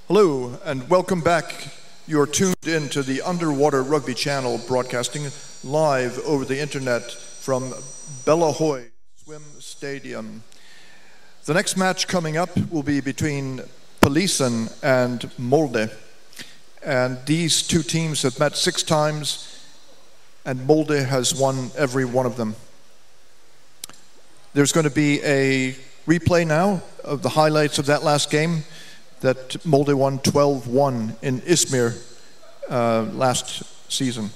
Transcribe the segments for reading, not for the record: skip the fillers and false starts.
Hello and welcome back. You're tuned in to the Underwater Rugby Channel, broadcasting live over the internet from Bellahøy Swim Stadium. The next match coming up will be between Polisen and Molde. And these two teams have met 6 times, and Molde has won every one of them. There's going to be a replay now of the highlights of that last game that Molde won 12-1 in Izmir last season.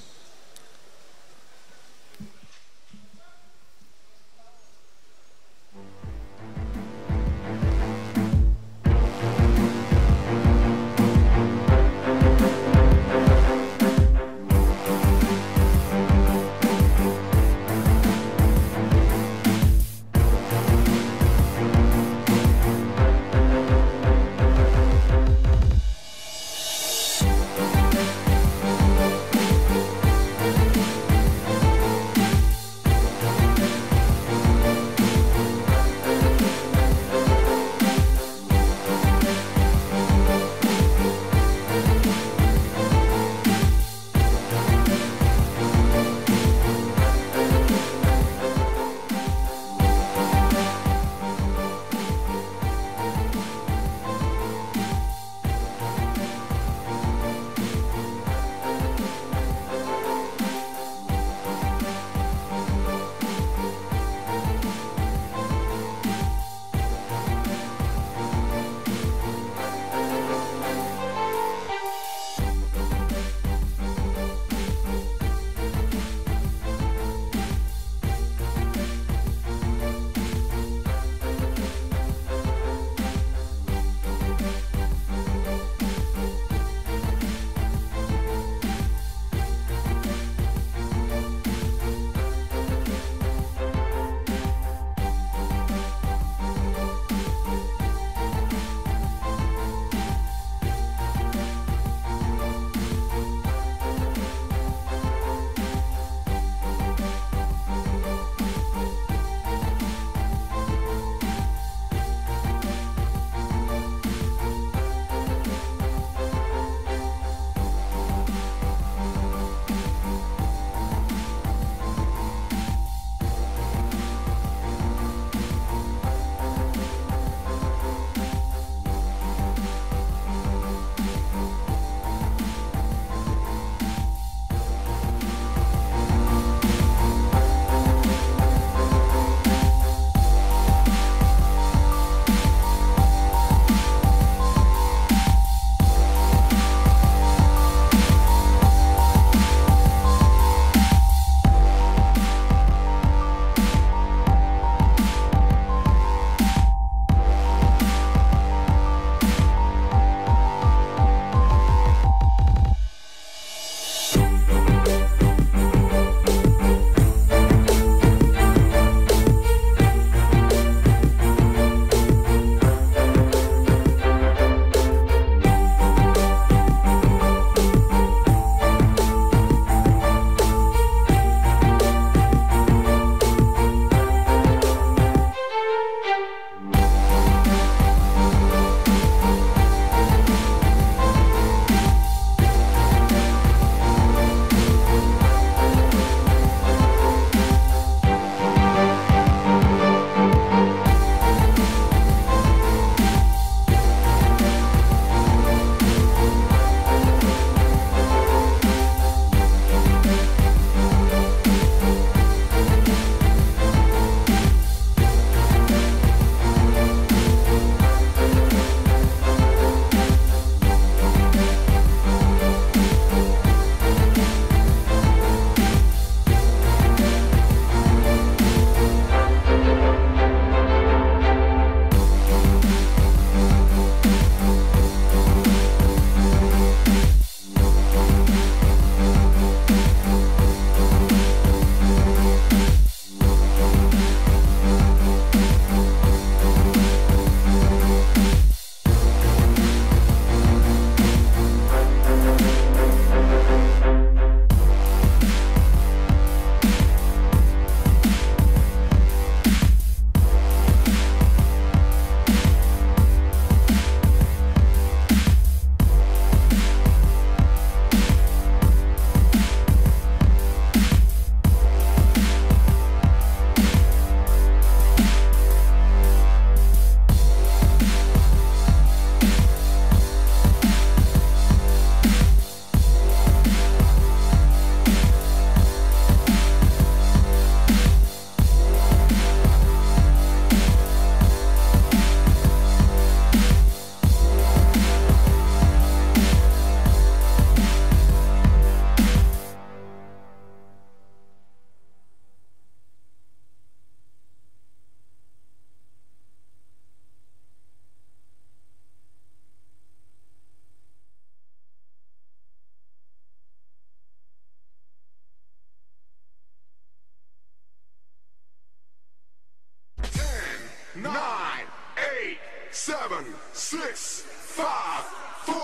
6, 5, 4,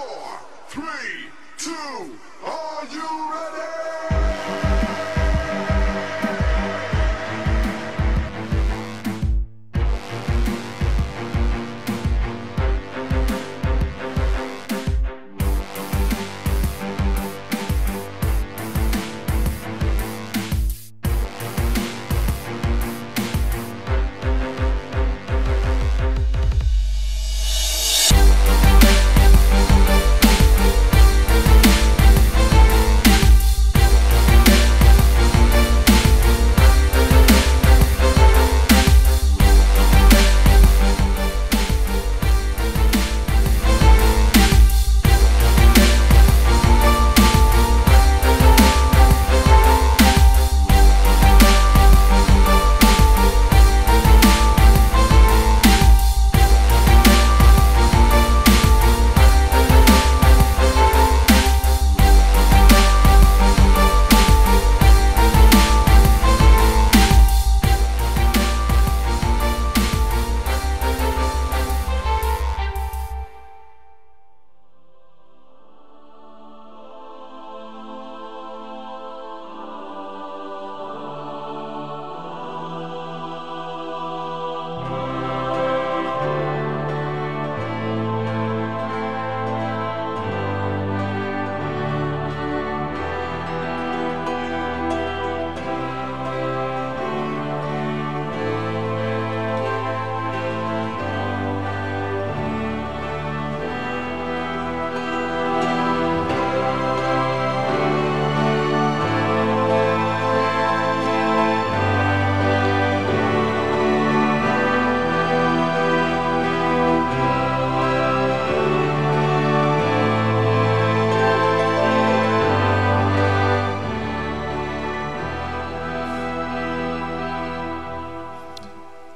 3, 2, are you ready?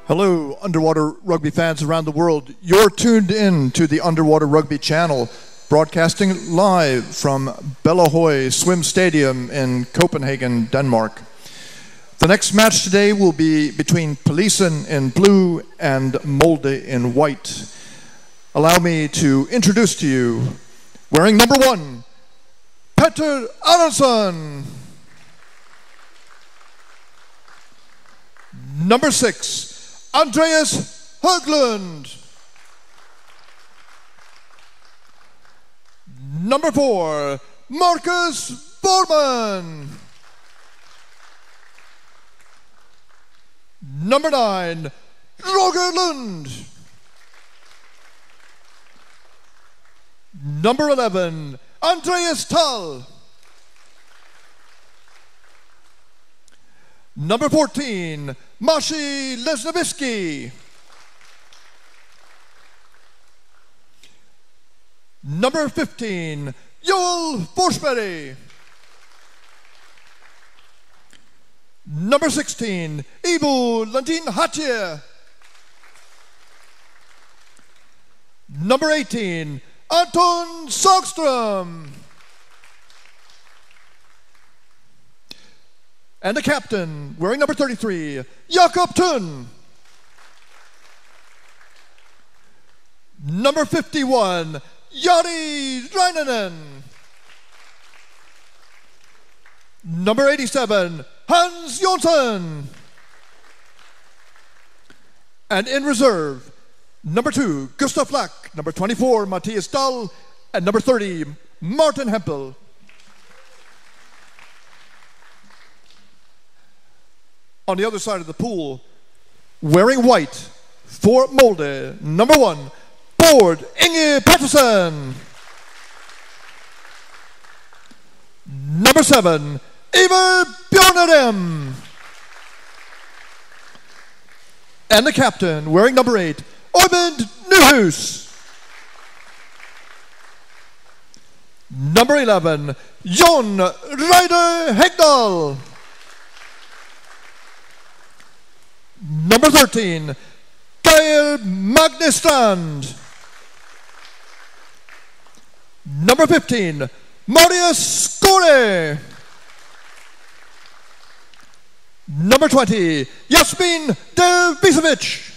Hello, underwater rugby fans around the world. You're tuned in to the Underwater Rugby channel, broadcasting live from Bellahøj Swim Stadium in Copenhagen, Denmark. The next match today will be between Polisen in blue and Molde in white. Allow me to introduce to you, wearing number 1, Petter Andersson. Number 6, Andreas Höglund. Number 4, Marcus Borman. Number 9, Roger Lund. Number 11, Andreas Tall. Number 14, Maciej Lesnevsky. Number 15, Joel Forsberg. Number 16, Ivo Landin Hatje. Number 18, Anton Sagström. And the captain, wearing number 33, Jakob Thun. Number 51, Jari Reinanen. Number 87, Hans Jonsson. And in reserve, number 2, Gustav Lack. Number 24, Matthias Dahl. And number 30, Martin Hempel. On the other side of the pool, wearing white for Molde, number 1, Bård Inge Pettersen. Number 7, Ivar Bjornadem. And the captain, wearing number 8, Oyvind Nyhus. Number 11, Jon Reidar Hegdal. Number 13, Geir Magnestrand. Number 15, Marius Skore. Number 20, Yasmin Dervisevic.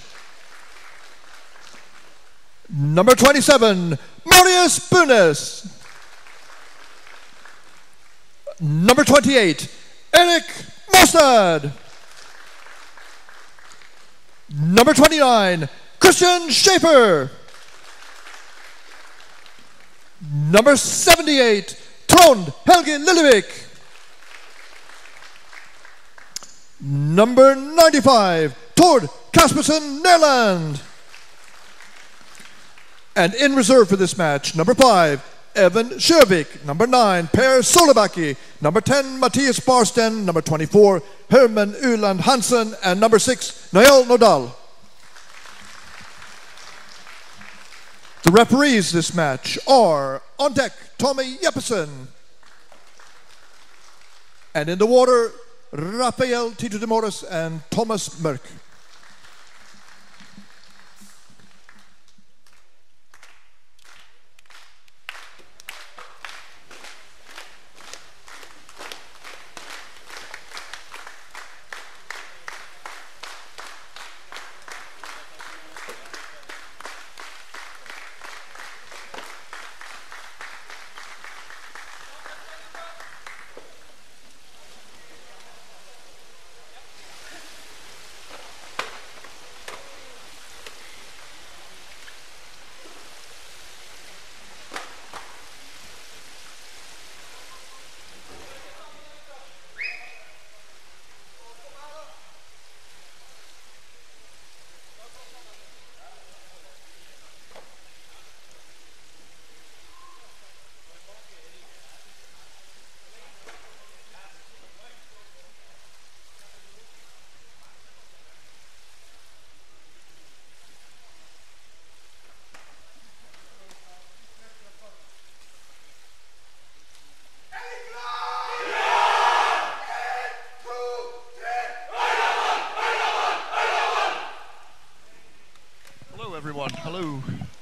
Number 27, Marius Bunes. Number 28, Erik Mostad. Number 29, Christian Schaefer. Number 78, Trond Helge Lillevik. Number 95, Tord Kaspersen Nerland. And in reserve for this match, number 5, Evan Sjövik. Number 9, Per Solebacki. Number 10, Matthias Barsten. Number 24, Herman Uland Hansen. And number 6, Noel Nordal. The referees this match are on deck, Tommy Jeppesen. And in the water, Rafael Tito de Morris and Thomas Mörk.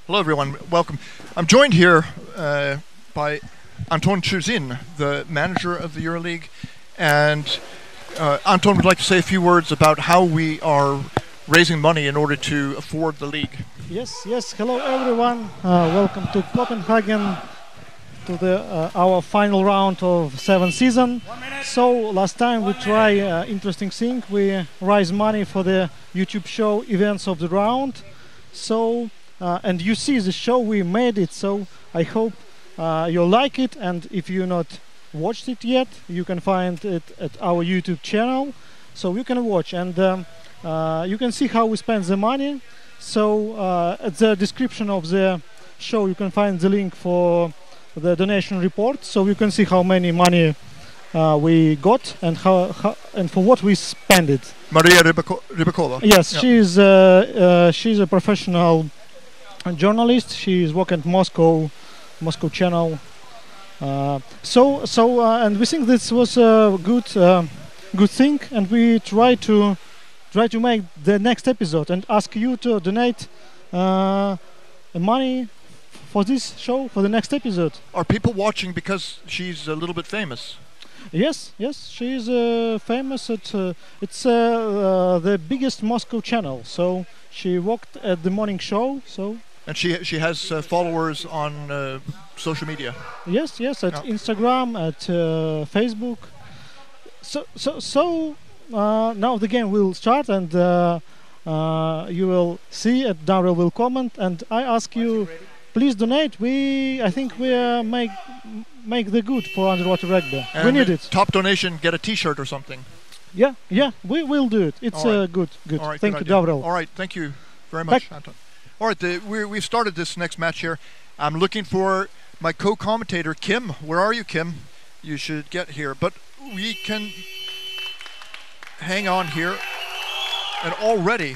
Hello everyone, welcome. I'm joined here by Anton Chuzin, the manager of the Euroleague, and Anton would like to say a few words about how we are raising money in order to afford the league. Yes, hello everyone, welcome to Copenhagen, to the our final round of 7th season. So last time we try interesting thing, we raise money for the YouTube show Events of the Round. So and you see the show, we made it, so I hope you like it, and if you not watched it yet, you can find it at our YouTube channel, so you can watch, and you can see how we spend the money. So at the description of the show you can find the link for the donation report, so you can see how many money we got and how and for what we spend it. Maria Rybakova. Yes, yeah. She's a professional journalist. She is working at Moscow channel. And we think this was a good thing, and we try to make the next episode and ask you to donate money for this show for the next episode. Are people watching because she's a little bit famous? Yes, she is famous at it's the biggest Moscow channel. So she worked at the morning show. So. And she has followers on social media. Yes, at Instagram, at Facebook. So now the game will start, and you will see it. Daryl will comment, and I ask you, please donate. I think we make the good for underwater rugby. And we need it. Top donation, get a T-shirt or something. Yeah, we will do it. It's good. All right, thank you, Daryl. All right, thank you very much, Anton. All right, we've started this next match here. I'm looking for my co-commentator, Kim. Where are you, Kim? You should get here. But we can hang on here. And already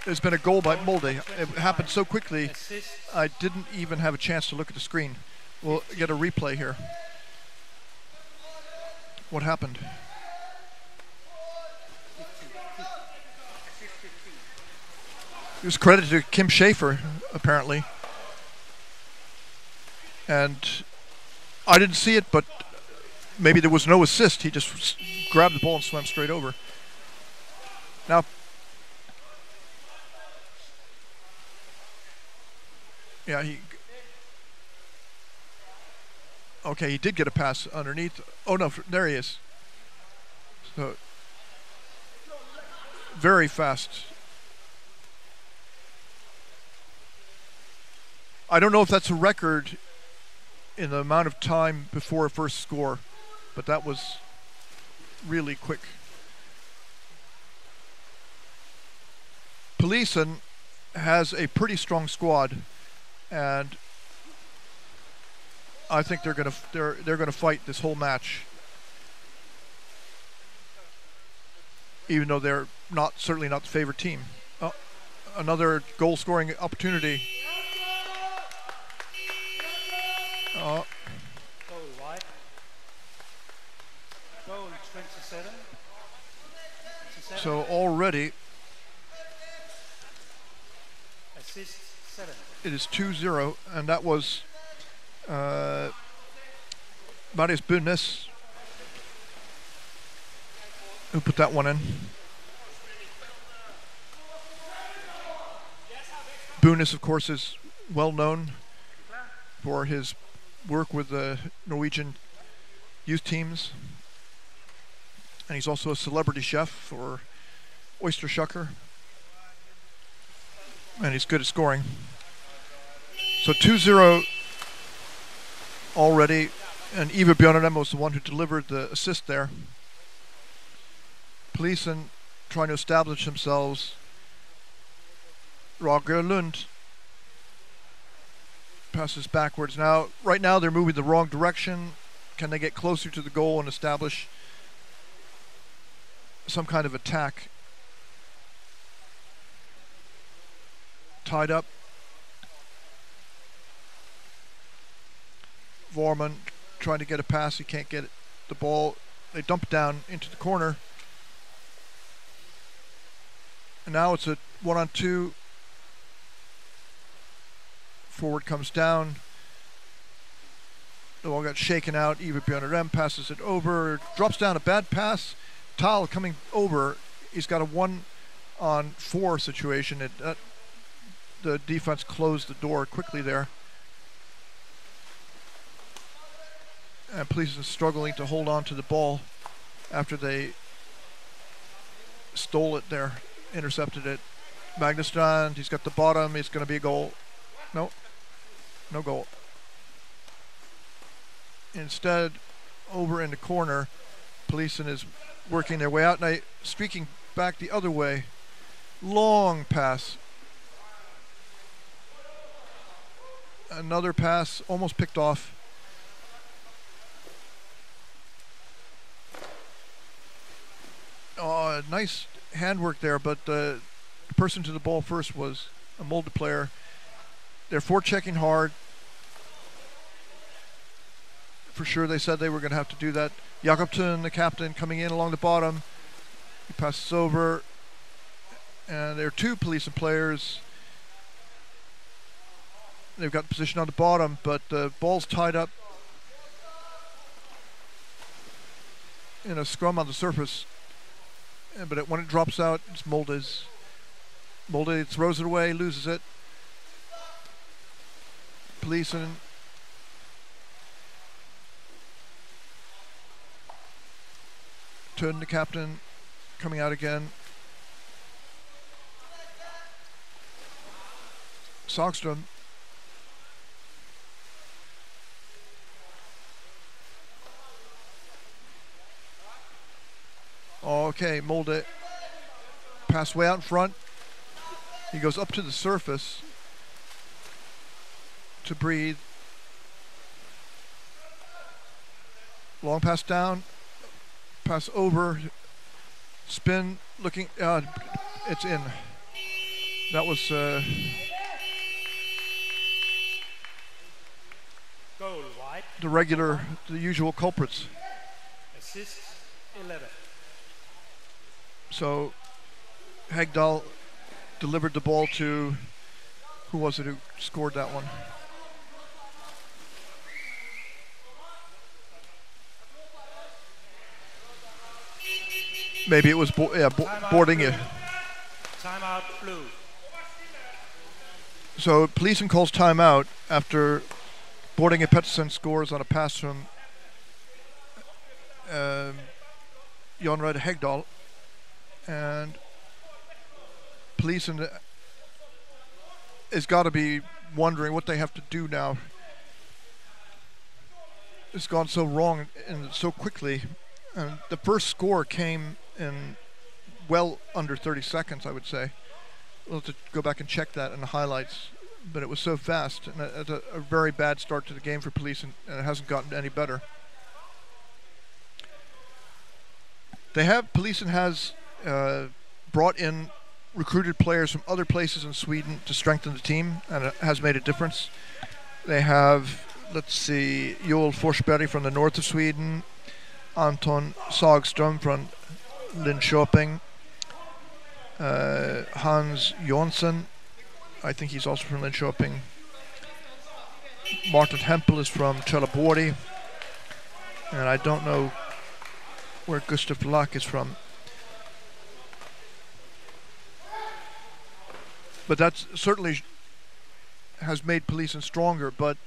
there's been a goal by Molde. It happened so quickly, I didn't even have a chance to look at the screen. We'll get a replay here. What happened? It was credited to Kim Schaefer, apparently. And I didn't see it, but maybe there was no assist. He just grabbed the ball and swam straight over. Now, Yeah, okay, he did get a pass underneath. Oh no, there he is. So very fast. I don't know if that's a record in the amount of time before a first score, but that was really quick. Polisen has a pretty strong squad, and I think they're gonna fight this whole match, even though they're certainly not the favorite team. Oh, another goal-scoring opportunity. Goal wide. Goal 27. So already assist 7. It is 2-0, and that was Marius Bunes who put that one in. Bunes, of course, is well known for his work with the Norwegian youth teams, and he's also a celebrity chef for Oyster Shucker, and he's good at scoring. So 2-0 already, and Ivar Bjørnarem was the one who delivered the assist there. Polisen trying to establish themselves. Roger Lund passes backwards. Now, right now they're moving the wrong direction. Can they get closer to the goal and establish some kind of attack? Tied up. Vorman trying to get a pass. He can't get the ball. They dump it down into the corner. And now it's a 1-on-2. Forward comes down. The ball got shaken out. Ivar Bjørnarem passes it over. Drops down a bad pass. Tal coming over. He's got a 1-on-4 situation. The defense closed the door quickly there. And Polisen is struggling to hold on to the ball after they stole it there, intercepted it. Magnustrand, he's got the bottom. It's going to be a goal. No, no goal. Instead, over in the corner, Polisen is working their way out. Now, streaking back the other way. Long pass. Another pass, almost picked off. Oh, nice handwork there, but the person to the ball first was a Molde player. They're forechecking hard. For sure, they said they were going to have to do that. Jakobsen, the captain, coming in along the bottom. He passes over. And there are two Polisen players. They've got position on the bottom, but the ball's tied up in a scrum on the surface. But when it drops out, it's Molde's. Molde throws it away, loses it. Polisen turn the captain, coming out again. Sagström. Okay, Molde pass way out in front. He goes up to the surface to breathe. Long pass down, pass over, spin, looking, it's in. That was goal wide. The usual culprits. Assist 11. So Hegdal delivered the ball to, who was it who scored that one? Maybe it was boarding it. Timeout blue. So Polisen calls timeout after Boarding Pettersson scores on a pass from Jonrud Hegdahl, and Polisen has got to be wondering what they have to do now. It's gone so wrong and so quickly, and the first score came in well under 30 seconds, I would say. We'll have to go back and check that in the highlights, but it was so fast, and it's a very bad start to the game for Polisen, and it hasn't gotten any better. Polisen has brought in recruited players from other places in Sweden to strengthen the team, and it has made a difference. They have, let's see, Joel Forsberg from the north of Sweden, Anton Sagström from Linköping, Hans Jonsson, I think he's also from Linköping. Martin Hempel is from Trelleborg, and I don't know where Gustav Lack is from. But that certainly has made Polisen stronger, but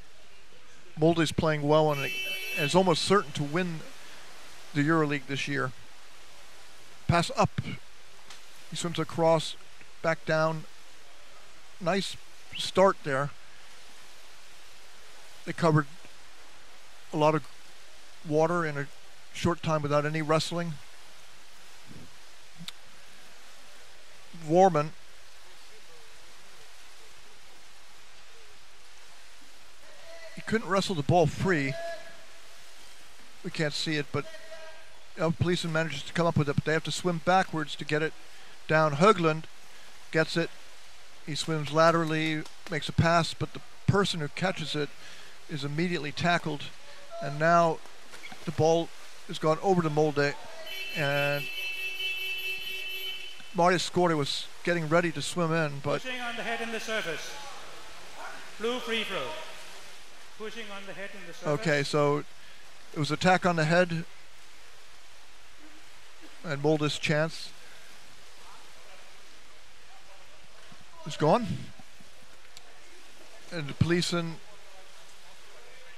Molde is playing well and is almost certain to win the Euroleague this year. Pass up. He swims across, back down. Nice start there. They covered a lot of water in a short time without any wrestling. Warman couldn't wrestle the ball free. We can't see it, but Polisen manages to come up with it, but they have to swim backwards to get it down. Höglund gets it. He swims laterally, makes a pass, but the person who catches it is immediately tackled, and now the ball has gone over to Molde, and Marius Skåre was getting ready to swim in, but pushing on the head in the surface. Blue free throw. Pushing on the head in the surface. Okay, so it was attack on the head, and Molde's chance is gone. And the Polisen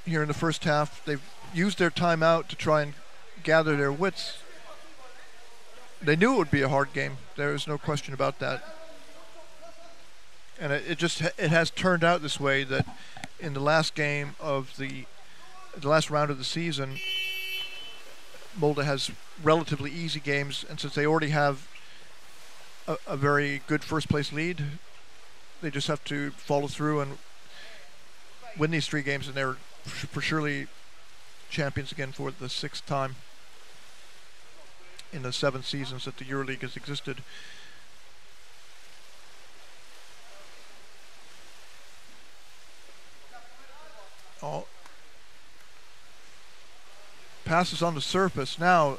here in the first half, they've used their timeout to try and gather their wits. They knew it would be a hard game. There is no question about that. And it has turned out this way, that in the last game of the last round of the season, Molde has relatively easy games, and since they already have a very good first place lead, they just have to follow through and win these 3 games, and they're for surely champions again for the 6th time in the 7 seasons that the Euroleague has existed. Oh. Passes on the surface. Now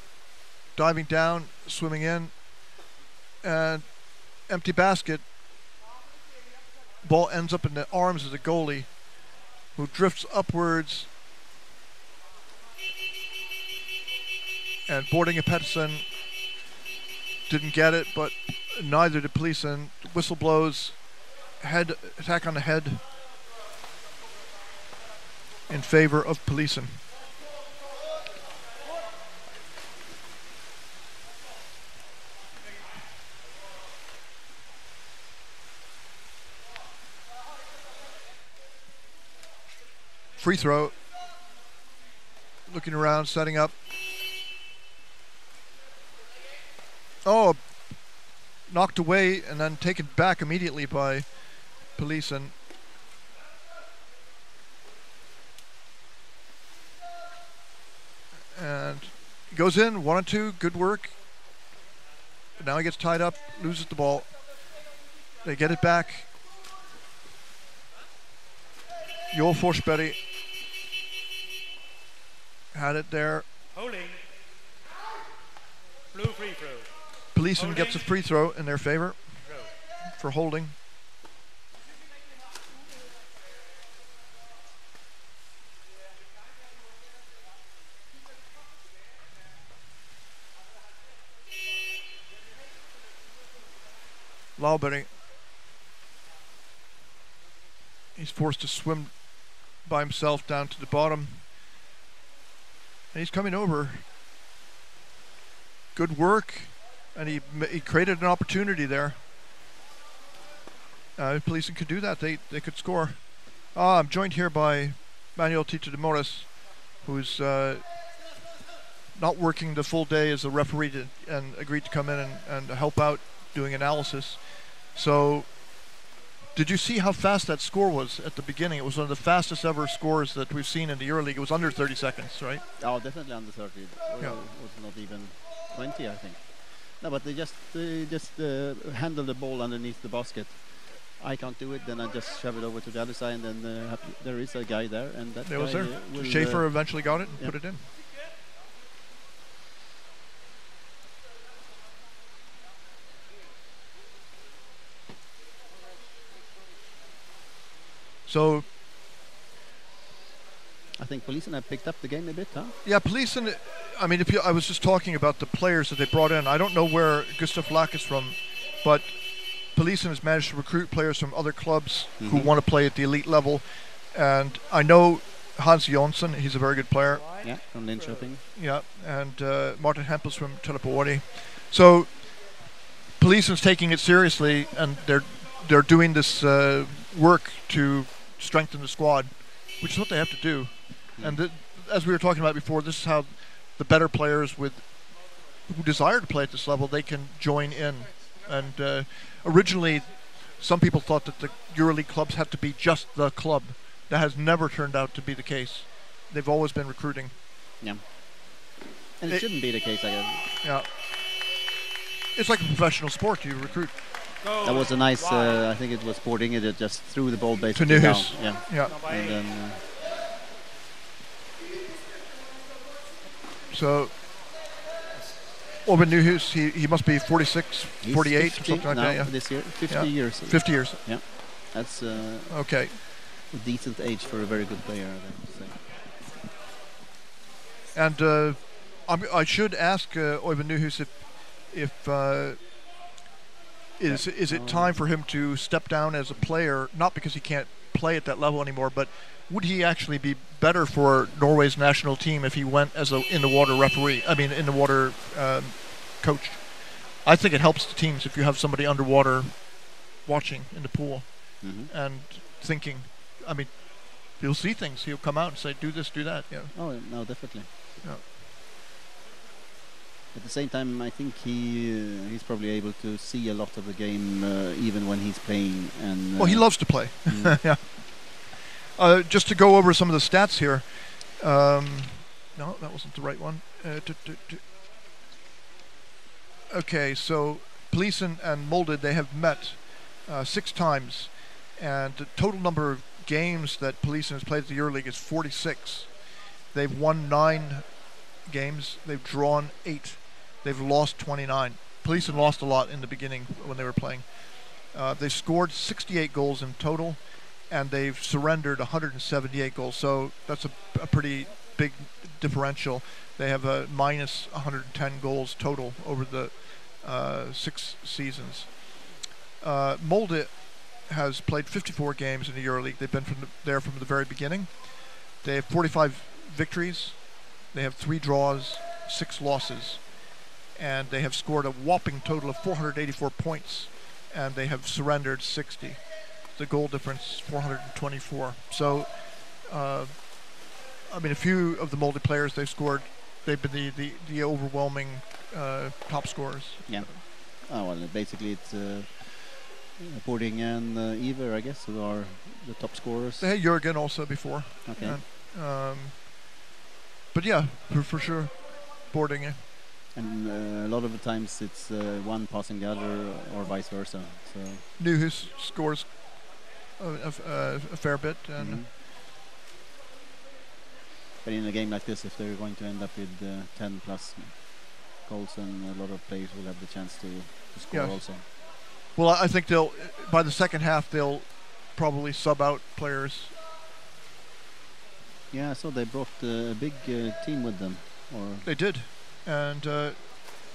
diving down, swimming in, and empty basket. Ball ends up in the arms of the goalie, who drifts upwards. And Boarding Pettersson didn't get it, but neither did Polisen. Whistle blows. Head attack on the head in favor of Polisen. Free throw. Looking around, setting up. Oh, knocked away and then taken back immediately by Polisen. And goes in, 1 and 2, good work. Now he gets tied up, loses the ball. They get it back. Joel Forsberg had it there. Holding. Blue free throw. Polisen gets a free throw in their favor for holding. Lauberg He's forced to swim by himself down to the bottom. And he's coming over. Good work. And he created an opportunity there. Polisen could do that. They could score. I'm joined here by Manuel Tito de Moras, who's not working the full day as a referee and agreed to come in and help out doing analysis. So, did you see how fast that score was at the beginning? It was one of the fastest ever scores that we've seen in the Euroleague. It was under 30 seconds, right? Oh, definitely under 30. Yeah. It was not even 20, I think. No, but they just handle the ball underneath the basket. I can't do it, then I just shove it over to the other side, and then there is a guy there, and that There was guy there. will, Schaefer eventually got it and put it in. So I think Polisen have picked up the game a bit, huh? yeah, Polisen. I mean, I was just talking about the players that they brought in. I don't know where Gustav Lack is from, but Polisen has managed to recruit players from other clubs who want to play at the elite level. And I know Hans Jonsson, he's a very good player. Yeah, from Linköping. Yeah, and Martin Hempels from Teleporti. So Polisen's taking it seriously, and they're doing this work to strengthen the squad, which is what they have to do. And as we were talking about before, this is how the better players who desire to play at this level, they can join in. And originally, some people thought that the EuroLeague clubs had to be just the club. That has never turned out to be the case. They've always been recruiting. Yeah. And it shouldn't be the case, I guess. Yeah. It's like a professional sport. You recruit. That was a nice, I think it was Sporting, it just threw the ball basically to down. Nuhus. Yeah. Yeah. And then, so, Orban Nuhus, he must be 46, 48, something like that. Yeah. This year, 50 yeah. years. 50 years. Yeah. That's okay. A decent age for a very good player, I would say. And I should ask Orban Nuhus is it time for him to step down as a player, not because he can't play at that level anymore, but would he actually be better for Norway's national team if he went as a in-the-water referee, in-the-water coach? I think it helps the teams if you have somebody underwater watching in the pool and thinking. I mean, he'll see things. He'll come out and say, do this, do that. Yeah. Oh, no, definitely. Yeah. At the same time, I think he's probably able to see a lot of the game even when he's playing. And well, he loves to play. Yeah. Just to go over some of the stats here. No, that wasn't the right one. Okay, so Polisen and Molde, they have met 6 times, and the total number of games that Polisen has played at the EuroLeague is 46. They've won 9 games. They've drawn 8. They've lost 29. Polisen lost a lot in the beginning when they were playing. They scored 68 goals in total, and they've surrendered 178 goals. So that's a pretty big differential. They have a minus 110 goals total over the 6 seasons. Molde has played 54 games in the EuroLeague. They've been there from the very beginning. They have 45 victories. They have 3 draws, 6 losses. And they have scored a whopping total of 484 points. And they have surrendered 60. The goal difference, 424. So, I mean, a few of the Molde players they've scored, they've been the overwhelming top scorers. Yeah. Oh, well, basically it's Bording and Iver, I guess, who are the top scorers. They had Jürgen also before. Okay. But yeah, for sure, Bording. And a lot of the times it's one passing the other or vice versa. So Nuhus scores a fair bit. And but in a game like this, if they're going to end up with 10 plus goals, then a lot of players will have the chance to score also. Well, I think by the second half, they'll probably sub out players. Yeah, so they brought a big team with them. Or they did. And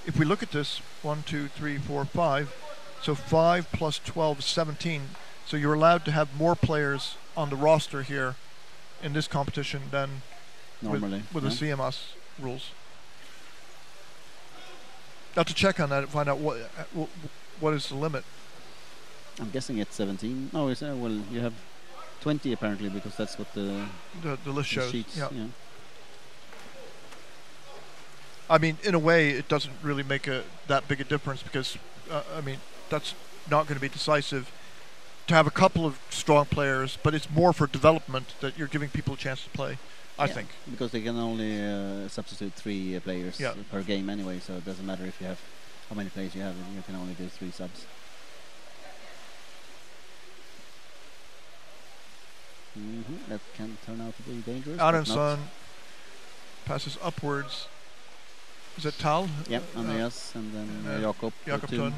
if we look at this, 1, 2, 3, 4, 5. So 5 plus 12 is 17. So you're allowed to have more players on the roster here in this competition than Normally, with yeah. the CMS rules. Now to check on that and find out what is the limit. I'm guessing it's 17. No, it's well, you have 20 apparently, because that's what the list shows. sheets. Yeah. Yeah. I mean, in a way, it doesn't really make that big a difference because, I mean, that's not going to be decisive. To have a couple of strong players, but it's more for development that you're giving people a chance to play, I think. Because they can only substitute 3 players per game anyway, so it doesn't matter if you have how many players you have. You can only do 3 subs. That can turn out to be dangerous. Aronsson passes upwards. Is it Tal? Yep, Andreas, and then Jakob. Jakobsson.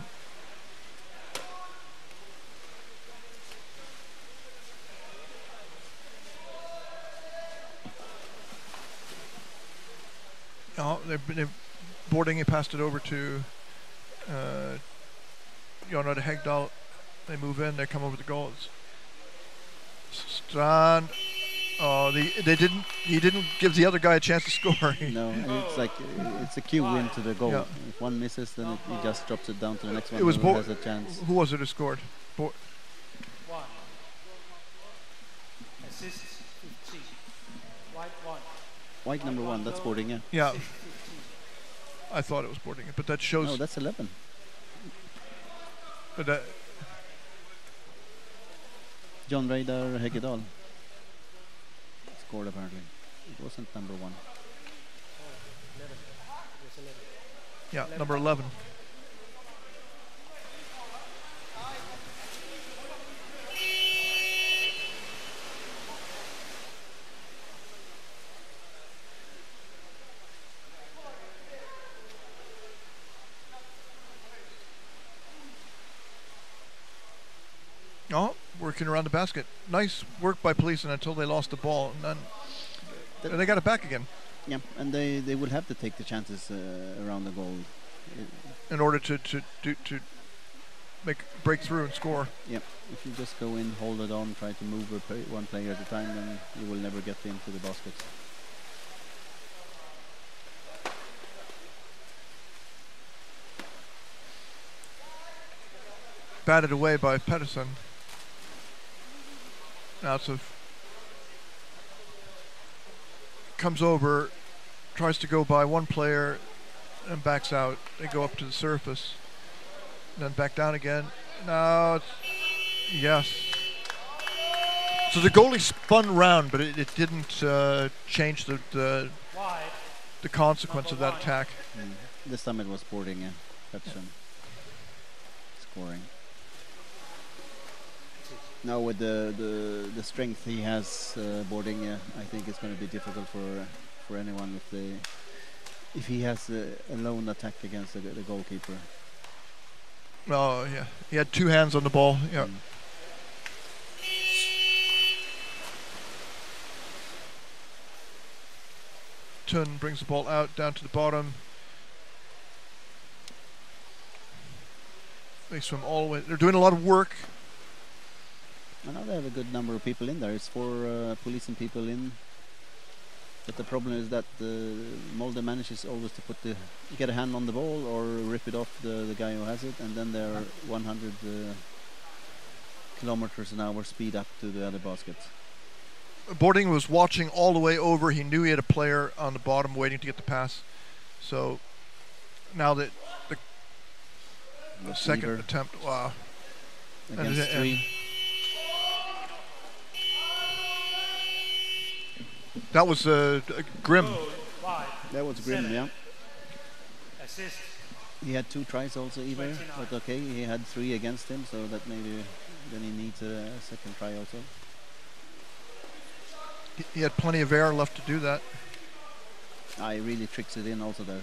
Oh, they're boarding. He passed it over to Jonathan Hegdahl. They move in. They come over the goals. Strand. Oh, they didn't. He didn't give the other guy a chance to score. No, and it's like it's a cue into the goal. Yeah. If one misses, then he just drops it down to the next one. It was who has a chance. Who was it who scored? 1. Assist 15. White 1. White number 1. That's boarding. Yeah. Yeah. I thought it was boarding it, but that shows. No, that's 11. But that, John Reidar Hegedal scored apparently. It wasn't number 1. 11. It was 11. yeah, number 11. Oh, working around the basket. Nice work by Polisen until they lost the ball. And then they got it back again. Yeah, and they will have to take the chances around the goal. In order to break through and score. Yeah, if you just go in, hold it on, try to move one player at a time, then you will never get into the basket. Batted away by Pedersen. Now it's comes over, tries to go by one player, and backs out. They go up to the surface, then back down again. Now it's yes. So the goalie spun round, but it didn't change the consequence of that attack. This time it was boarding Pedersen scoring. Now with the strength he has boarding, I think it's going to be difficult for anyone if he has a lone attack against the goalkeeper. Oh yeah, he had 2 hands on the ball. Yeah. Tun brings the ball out down to the bottom. They swim all the way. They're doing a lot of work. I know they have a good number of people in there. It's 4 police and people in. But the problem is that Molde manages always to get a hand on the ball or rip it off the guy who has it, and then they're 100 kilometers an hour speed up to the other basket. Boarding was watching all the way over. He knew he had a player on the bottom waiting to get the pass. So now that the second attempt, wow. Against 3. That was grim. That was grim, yeah. Assist. He had 2 tries also either, but okay, he had 3 against him, so that maybe then he needs a second try also. He had plenty of air left to do that. He really tricks it in also there.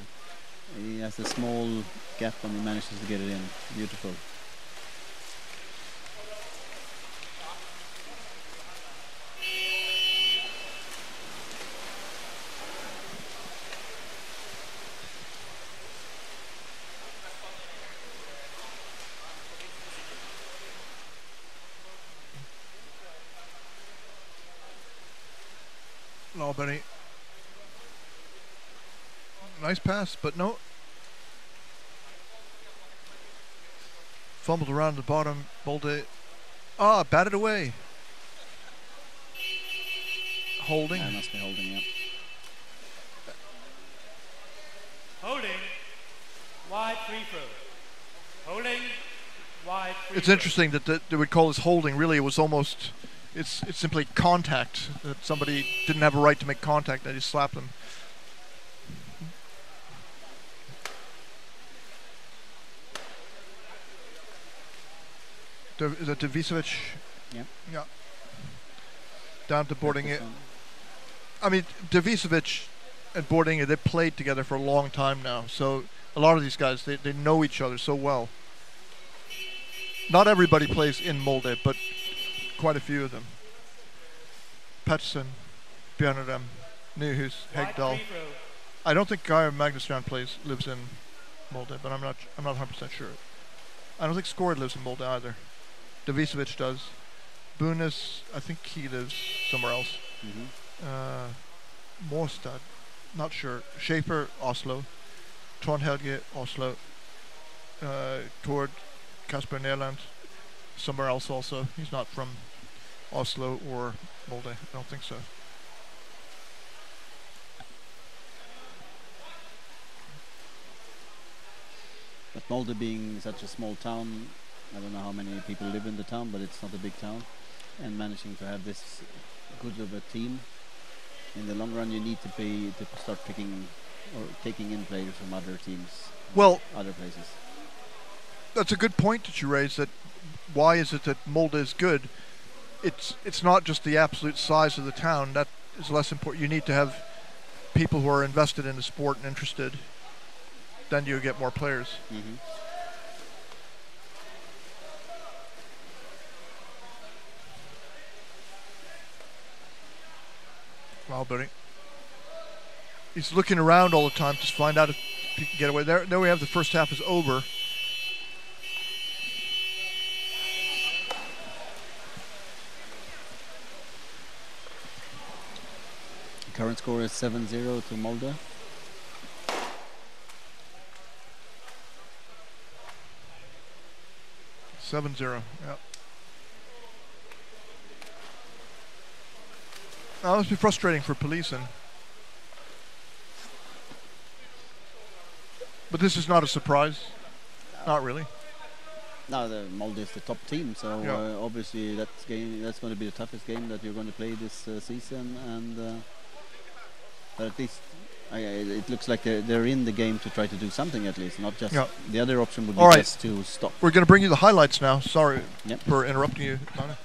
He has a small gap and he manages to get it in. Beautiful. Benny. Nice pass, but no. Fumbled around the bottom. Molde. Batted away. Holding. I must be holding, yeah. Holding. Wide free throw. Holding. Wide free It's throw. interesting that they would call this holding. Really, it was almost. It's simply contact. That somebody didn't have a right to make contact. They just slapped them. Is that Devisovic? Yeah. Yeah. Down to boarding it. That's I mean, Devisovic and Boarding, they played together for a long time now. So a lot of these guys, they know each other so well. Not everybody plays in Molde, but quite a few of them. Pettersson, Björnadem, Nyhus, Wide Hegdahl. free throw. I don't think Geir Magnusstrand lives in Molde, but I'm not 100% sure. I don't think Skård lives in Molde either. Devisovic does. Bunis, I think he lives somewhere else. Morstad, not sure. Schaefer, Oslo. Trond Helge, Oslo. Tord, Kasper Nerland, somewhere else also. He's not from Oslo or Molde. I don't think so. But Molde being such a small town, I don't know how many people live in the town, but it's not a big town. And managing to have this good of a team, in the long run you need to start picking or taking in players from other teams, Well, other places. that's a good point that you raised. That why is it that Molde is good? It's not just the absolute size of the town. That is less important. You need to have people who are invested in the sport and interested. Then you get more players. Wow, buddy. He's looking around all the time to find out if he can get away. There we have the first half is over. Current score is 7-0 to Molde. Seven zero. Yeah. That must be frustrating for Polisen. But this is not a surprise. Not really. No, the Molde is the top team, so Yeah. obviously that's going to be the toughest game that you're going to play this season. And but at least it looks like they're in the game to try to do something at least, not just Yeah. the other option would be All right. just to stop. We're going to bring you the highlights now. Sorry Yep. for interrupting you, Donna.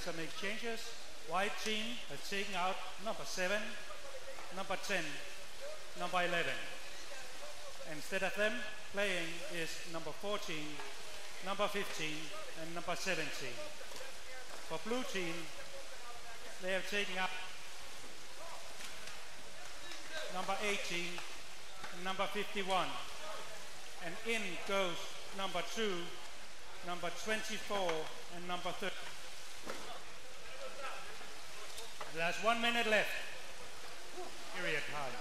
players are making changes. White team has taken out number 7, number 10, number 11. Instead of them, playing is number 14, number 15, and number 17. For blue team, they have taken out number 18 and number 51. And in goes number 2, number 24, and number 30. There's 1 minute left. Period time.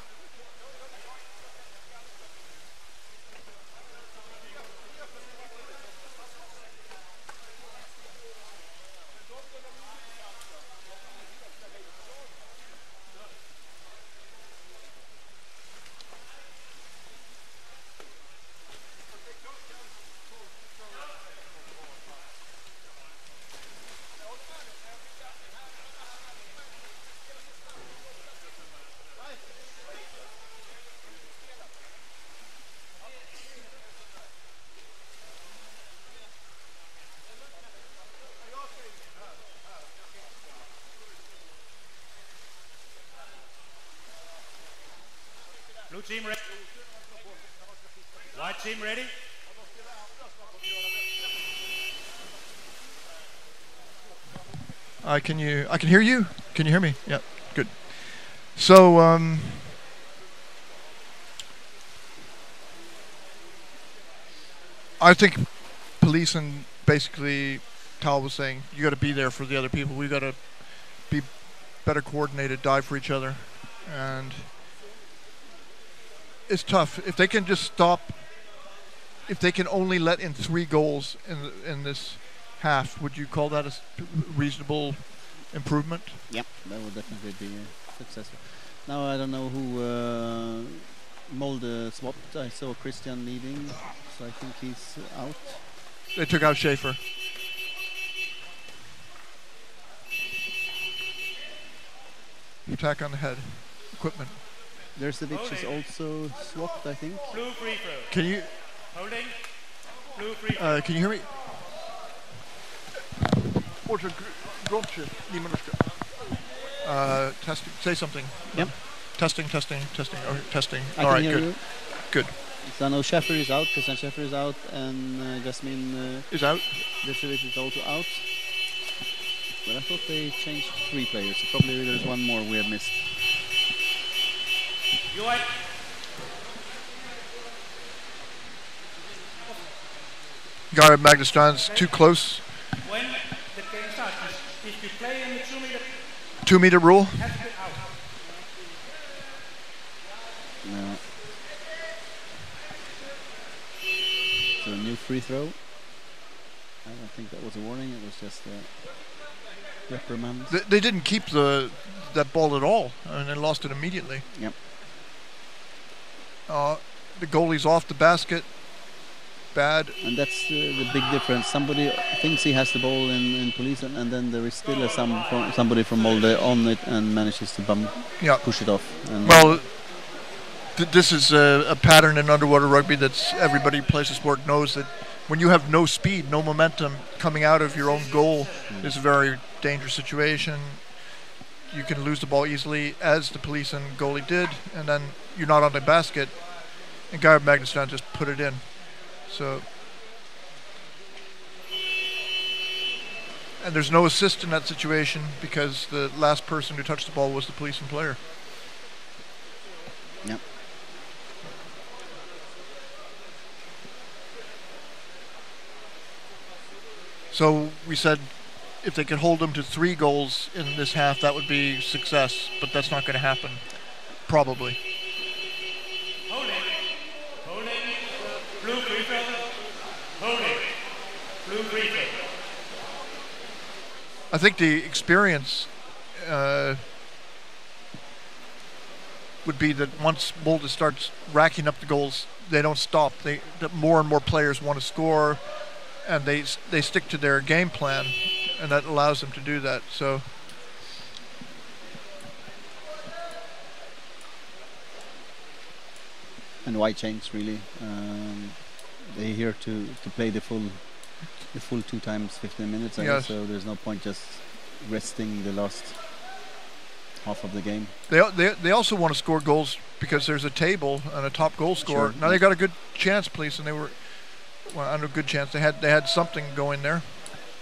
Blue team ready. White team ready. I can hear you. Can you hear me? Yeah, good. So I think Polisen, basically, Tal was saying, you got to be there for the other people. We got to be better coordinated, dive for each other, and it's tough. If they can just stop, if they can only let in 3 goals in this half, would you call that a reasonable improvement? Yep, that would definitely be successful. Now I don't know who Molde swapped. I saw Christian leading, so I think he's out. They took out Schaefer. Attack on the head. Equipment. Dersevic is also swapped, I think. Blue free throw. Can you? Holding. Blue free throw. Can you hear me? Testing. Say something. Yep. Testing. Okay, testing. I All can right. hear Good. you. Good. So I know Schäfer is out, Christian Schäfer is out, and Jasmine Is out. Dersevic is also out. But I thought they changed 3 players, so probably there's one more we have missed. You white. Garib Magnestrand's too close. When the game starts, if you play in the 2 meter, 2 meter rule. has to be out. No. So a new free throw. I don't think that was a warning, it was just a reprimand. They didn't keep that ball at all, and they lost it immediately. Yep. The goalie's off the basket. Bad. And that's the big difference. Somebody thinks he has the ball in Polisen, and then there is still somebody from Molde on it and manages to push it off. And well, this is a pattern in underwater rugby that everybody who plays the sport knows, that when you have no speed, no momentum coming out of your own goal, is a very dangerous situation. You can lose the ball easily, as the Polisen goalie did, and then you're not on the basket, and Garib Magnestrand just put it in. So, and there's no assist in that situation because the last person who touched the ball was the Polisen player. Yep. So we said if they could hold them to 3 goals in this half, that would be success, but that's not going to happen, probably. Blue free throw. Holding. Blue free throw. I think the experience would be that once Molde starts racking up the goals, they don't stop. That more and more players want to score, and they stick to their game plan, and that allows them to do that. So. And why change, really? They're here to play the full 2 times 15 minutes, I guess, so there's no point just resting the last half of the game. They also want to score goals because there's a table and a top goal scorer. Sure. Now they got a good chance, please, and they were under a good chance. They had something going there.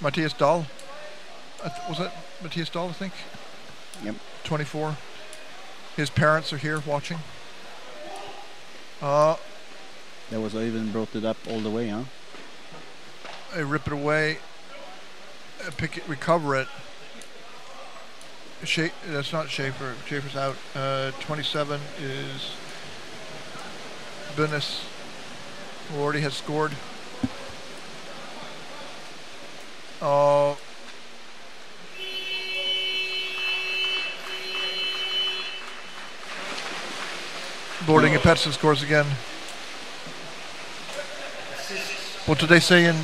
Matthias Dahl, was that Matthias Dahl? I think. Yep. 24. His parents are here watching. There was even brought it up all the way, huh? They rip it away, recover it. That's not Schaefer. Schaefer's out. 27 is Bunnes, who already has scored. Boarding and Petson scores again. What did they say in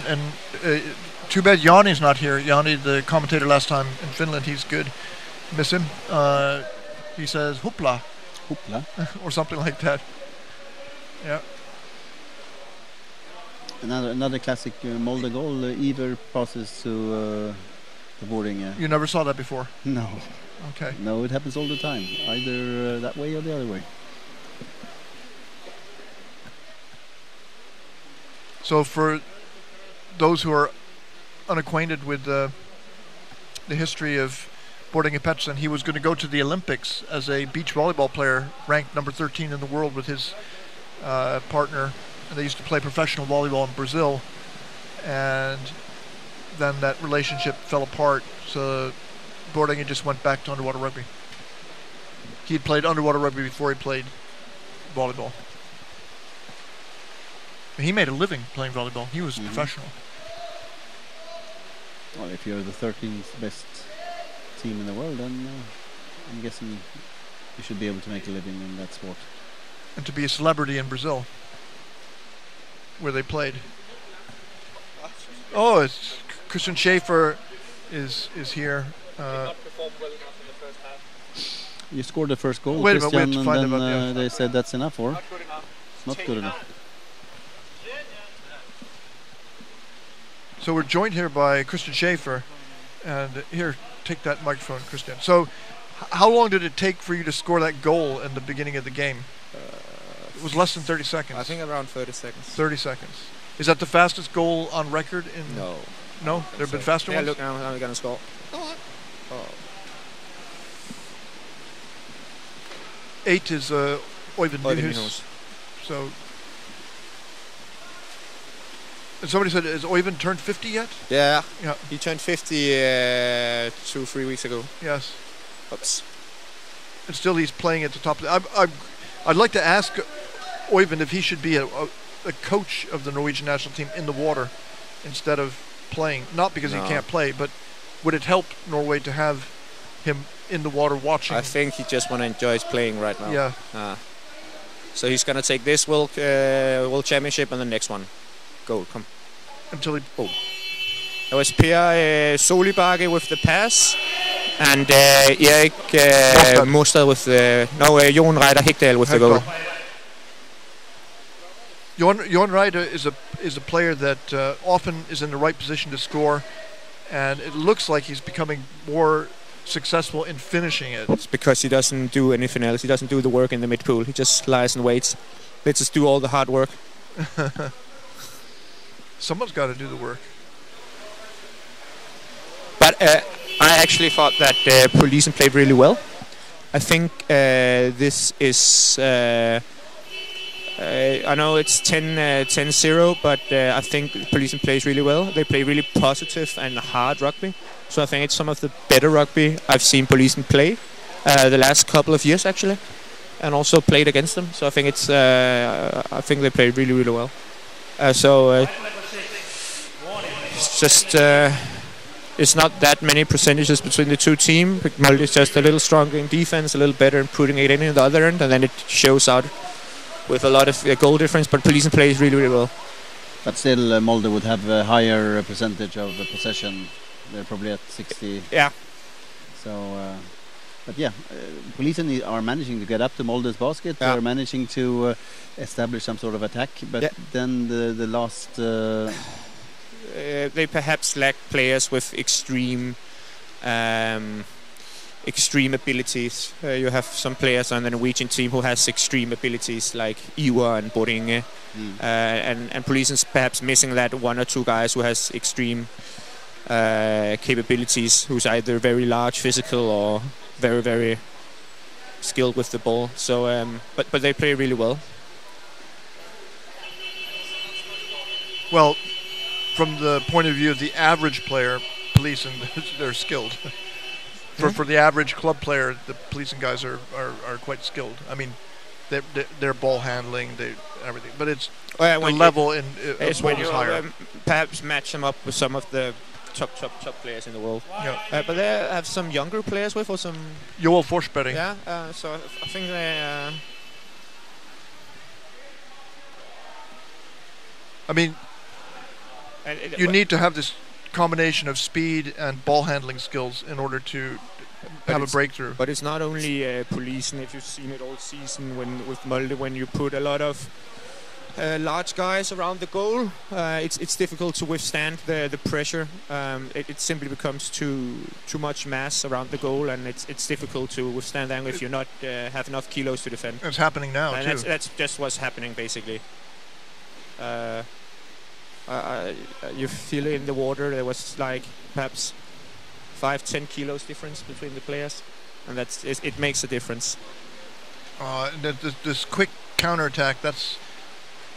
too bad Yanni's not here. Yanni, the commentator last time in Finland, he's good. Miss him. He says hoopla. Hoopla. Or something like that. Yeah. Another classic Molde goal. Iver passes to the boarding. You never saw that before? No. Okay. No, it happens all the time. Either that way or the other way. So for those who are unacquainted with the history of Boarding Pettersson, he was going to go to the Olympics as a beach volleyball player, ranked number 13 in the world with his partner. And they used to play professional volleyball in Brazil, and then that relationship fell apart. So Boarding just went back to underwater rugby. He had played underwater rugby before he played volleyball. He made a living playing volleyball. He was professional. Well, if you're the 13th best team in the world, then I'm guessing you should be able to make a living in that sport. And to be a celebrity in Brazil, where they played. Oh, it's Christian Schaefer is here. You scored the first goal, wait a minute, we have Christian, to find and out, then they said that's enough, or? It's not good enough. So we're joined here by Christian Schaefer, and here, take that microphone, Christian. So, how long did it take for you to score that goal in the beginning of the game? It was less than 30 seconds. I think around 30 seconds. 30 seconds. Is that the fastest goal on record? No. No? There have been faster ones? Look, now we're going to score. Oh. 8 is Oyvind Nyhus. So, and somebody said, has Oyvind turned 50 yet? Yeah. Yeah. He turned 50 2-3 weeks ago. Yes. Oops. And still he's playing at the top. I'd like to ask Oyvind if he should be a coach of the Norwegian national team in the water instead of playing. Not because he can't play, but would it help Norway to have him in the water watching? I think he just want to enjoy his playing right now. Yeah. So he's going to take this World Championship and the next one. Goal, come. Until he... Oh. It was Per Solibage with the pass. And Erik Mostad with the... No, Jon Reiter Higdal with the goal. Jon Reiter is a player that often is in the right position to score, and it looks like he's becoming more successful in finishing it. It's because he doesn't do anything else. He doesn't do the work in the mid-pool. He just lies and waits. Let's just do all the hard work. Someone's got to do the work. But I actually thought that Polisen played really well. I think this is... I know it's 10-0, but I think Polisen plays really well. They play really positive and hard rugby. So I think it's some of the better rugby I've seen Polisen play the last couple of years, actually, and also played against them. So I think it's I think they play really, really well. It's just it's not that many percentages between the two teams. Molde is just a little stronger in defense, a little better in putting it in the other end, and then it shows out with a lot of goal difference. But Polisen plays really, really well. But still, Molde would have a higher percentage of possession. They're probably at 60. Yeah. So, but yeah, Polisen are managing to get up to Molde's basket. Yeah. They're managing to establish some sort of attack. But then the last... they perhaps lack players with extreme extreme abilities. You have some players on the Norwegian team who has extreme abilities like Ivar and Boringe. And Polisen's perhaps missing that one or two guys who has extreme capabilities, who's either very large physical or very, very skilled with the ball. So, but they play really well. Well, from the point of view of the average player, Polisen, they're skilled. For the average club player, the Polisen guys are quite skilled. I mean, their ball handling, everything. But it's the level is when you higher. Perhaps match them up with some of the top players in the world. Yeah. But they have some younger players with, or some. Joel Forsberg. Yeah. So I think they. I mean, you need to have this combination of speed and ball handling skills in order to have a breakthrough. But it's not only Polisen. If you've seen it all season with Molde, when you put a lot of large guys around the goal, it's difficult to withstand the pressure. It simply becomes too much mass around the goal, and it's difficult to withstand that if you're not have enough kilos to defend. It's happening now and too. That's just what's happening basically. You feel it in the water. There was like perhaps 5-10 kilos difference between the players, and it makes a difference. This quick counterattack, that's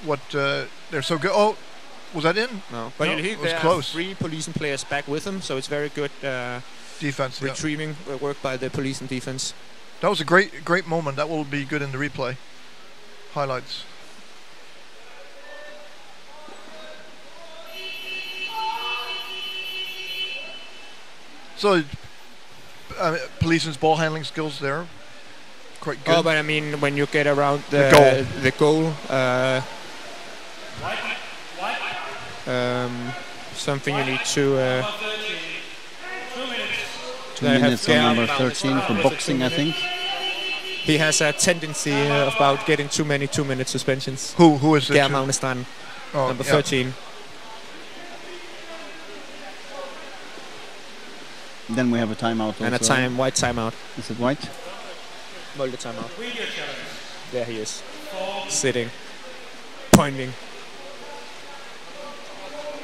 what they're so good. Oh, was that in? No, but it was there close. Are 3 Polisen players back with them, so it's very good defense, retrieving work by the Polisen defense. That was a great moment. That will be good in the replay highlights. So, Polisen's ball handling skills there, quite good. Oh, but I mean, when you get around the goal, something you need to. 2 minutes on number 13 for boxing, I think. He has a tendency about getting too many 2-minute suspensions. Who is it? Geir Strand, number 13. Then we have a timeout and also. a white timeout. Is it white? Molde timeout. There he is, sitting, pointing.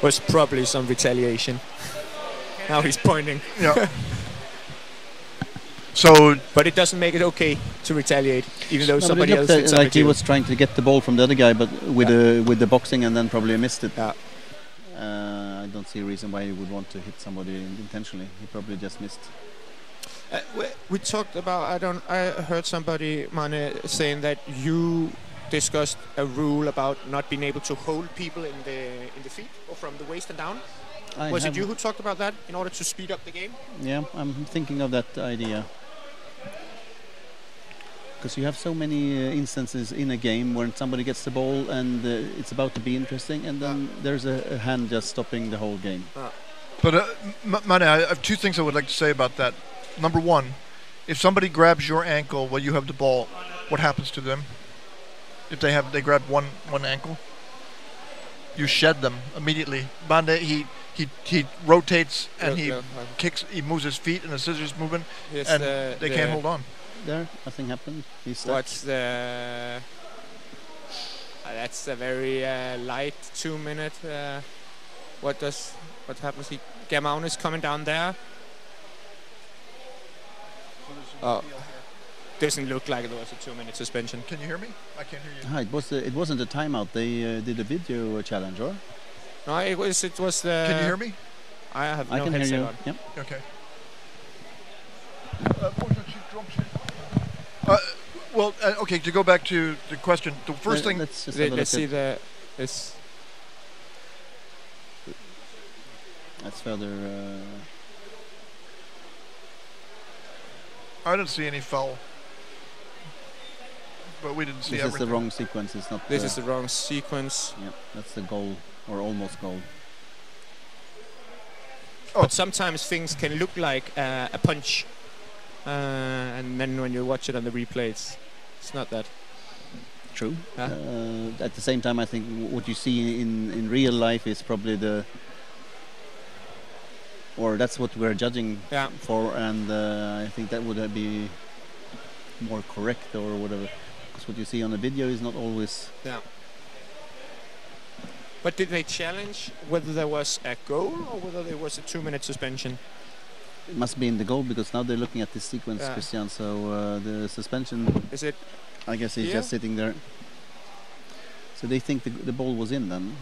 Was probably some retaliation. Now he's pointing. Yeah. So, but it doesn't make it okay to retaliate, even though somebody else did like he was trying to get the ball from the other guy, but with the boxing, and then probably missed it. Yeah. I don't see a reason why he would want to hit somebody intentionally. He probably just missed. We talked about. I heard somebody, Mane, saying that you discussed a rule about not being able to hold people in the feet or from the waist and down. Was it you who talked about that in order to speed up the game? Yeah, I'm thinking of that idea. Because you have so many instances in a game when somebody gets the ball and it's about to be interesting, and then there's a hand just stopping the whole game. But Mane, I have 2 things I would like to say about that. Number 1, if somebody grabs your ankle while you have the ball, what happens to them? If they grab one ankle, you shed them immediately. Mane, he rotates and he kicks. He moves his feet in a scissors movement, yes, and they can't hold on. There, nothing happened. He's stuck. What's the? That's a very light 2-minute. What happens? Germaun is coming down there. Oh, doesn't look like it was a 2-minute suspension. Can you hear me? I can't hear you. It wasn't a timeout. They did a video challenge, or? No, it was the. Can you hear me? I have no can headset hear you. on. Yep. Okay. Well, okay. To go back to the question, the first thing. Let's see the. That's further. I didn't see any foul, but we didn't see everything. This is the wrong sequence. It's not. This is the wrong sequence. Yeah, that's the goal or almost goal. But sometimes things can look like a punch, and then when you watch it on the replay, it's not that. True. At the same time, I think what you see in real life is probably or that's what we're judging Yeah. for, and I think that would be more correct or whatever. Because what you see on the video is not always. Yeah. But did they challenge whether there was a goal or whether there was a 2-minute suspension? It must be in the goal because now they're looking at this sequence, Yeah. Christian. So the suspension. Is it? I guess he's here? just sitting there. So they think the ball was in then.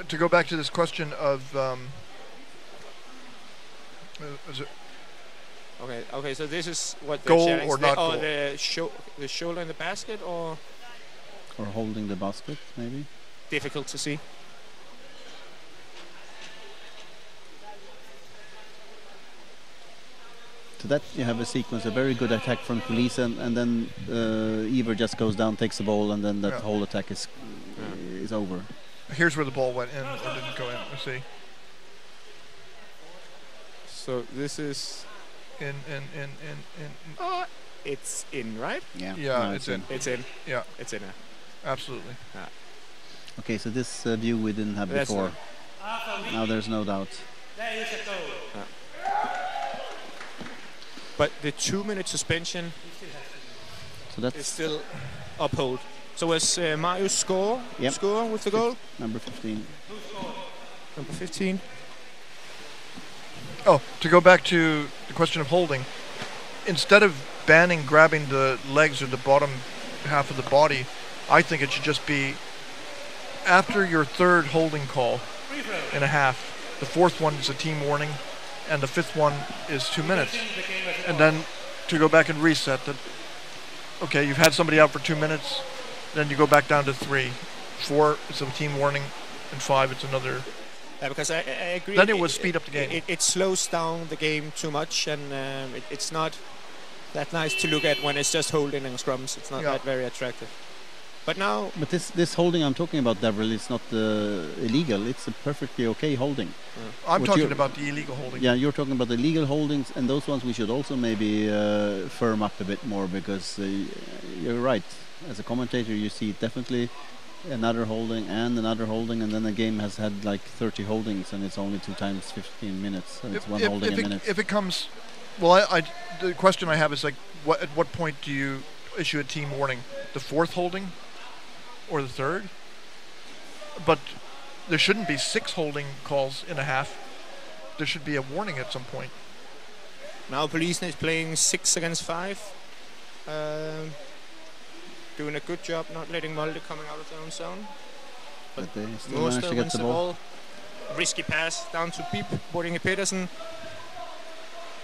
To go back to this question of is it Okay. So this is what Goal they're challenging. or not goal? The shoulder in the basket, or Or holding the basket, maybe. difficult to see. To that you have a sequence, a very good attack from Polisen, and then Iver just goes down, takes the ball, and then that Yeah. whole attack is over. Here's where the ball went in or didn't go in. Let's see. So this is. In. It's in, right? Yeah, Yeah, no, it's in. It's in. Yeah, It's in. absolutely. Okay, so this view we didn't have That's before. Now there's no doubt. There is a goal. But the 2-minute suspension So is that's still upheld. So was Mario score with the goal? number 15. Number 15. Oh, to go back to the question of holding, instead of banning grabbing the legs or the bottom half of the body, I think it should just be after your third holding call in a half, the fourth one is a team warning, and the fifth one is 2 minutes. And then to go back and reset that, okay, you've had somebody out for 2 minutes, then you go back down to 3. 4, it's a team warning, and 5, it's another. Because I agree. Then it would speed up the game. It slows down the game too much, and it's not that nice to look at when it's just holding and scrums. It's not that very attractive. But now, But this holding I'm talking about, Devril, is not illegal. It's a perfectly okay holding. I'm What talking you're- about the illegal holding. Yeah, you're talking about the legal holdings, and those ones we should also maybe firm up a bit more, because you're right. As a commentator, you see definitely another holding, and then the game has had like 30 holdings, and it's only 2 times 15 minutes, and it's one holding a minute. If it comes, well, the question I have is like, at what point do you issue a team warning? The fourth holding, or the third? But there shouldn't be 6 holding calls in a half. There should be a warning at some point. now Polisen is playing 6 against 5. Doing a good job not letting Molde coming out of their own zone. But they still Molde managed to get wins the ball. Risky pass down to Pip, Bodinge Petersen.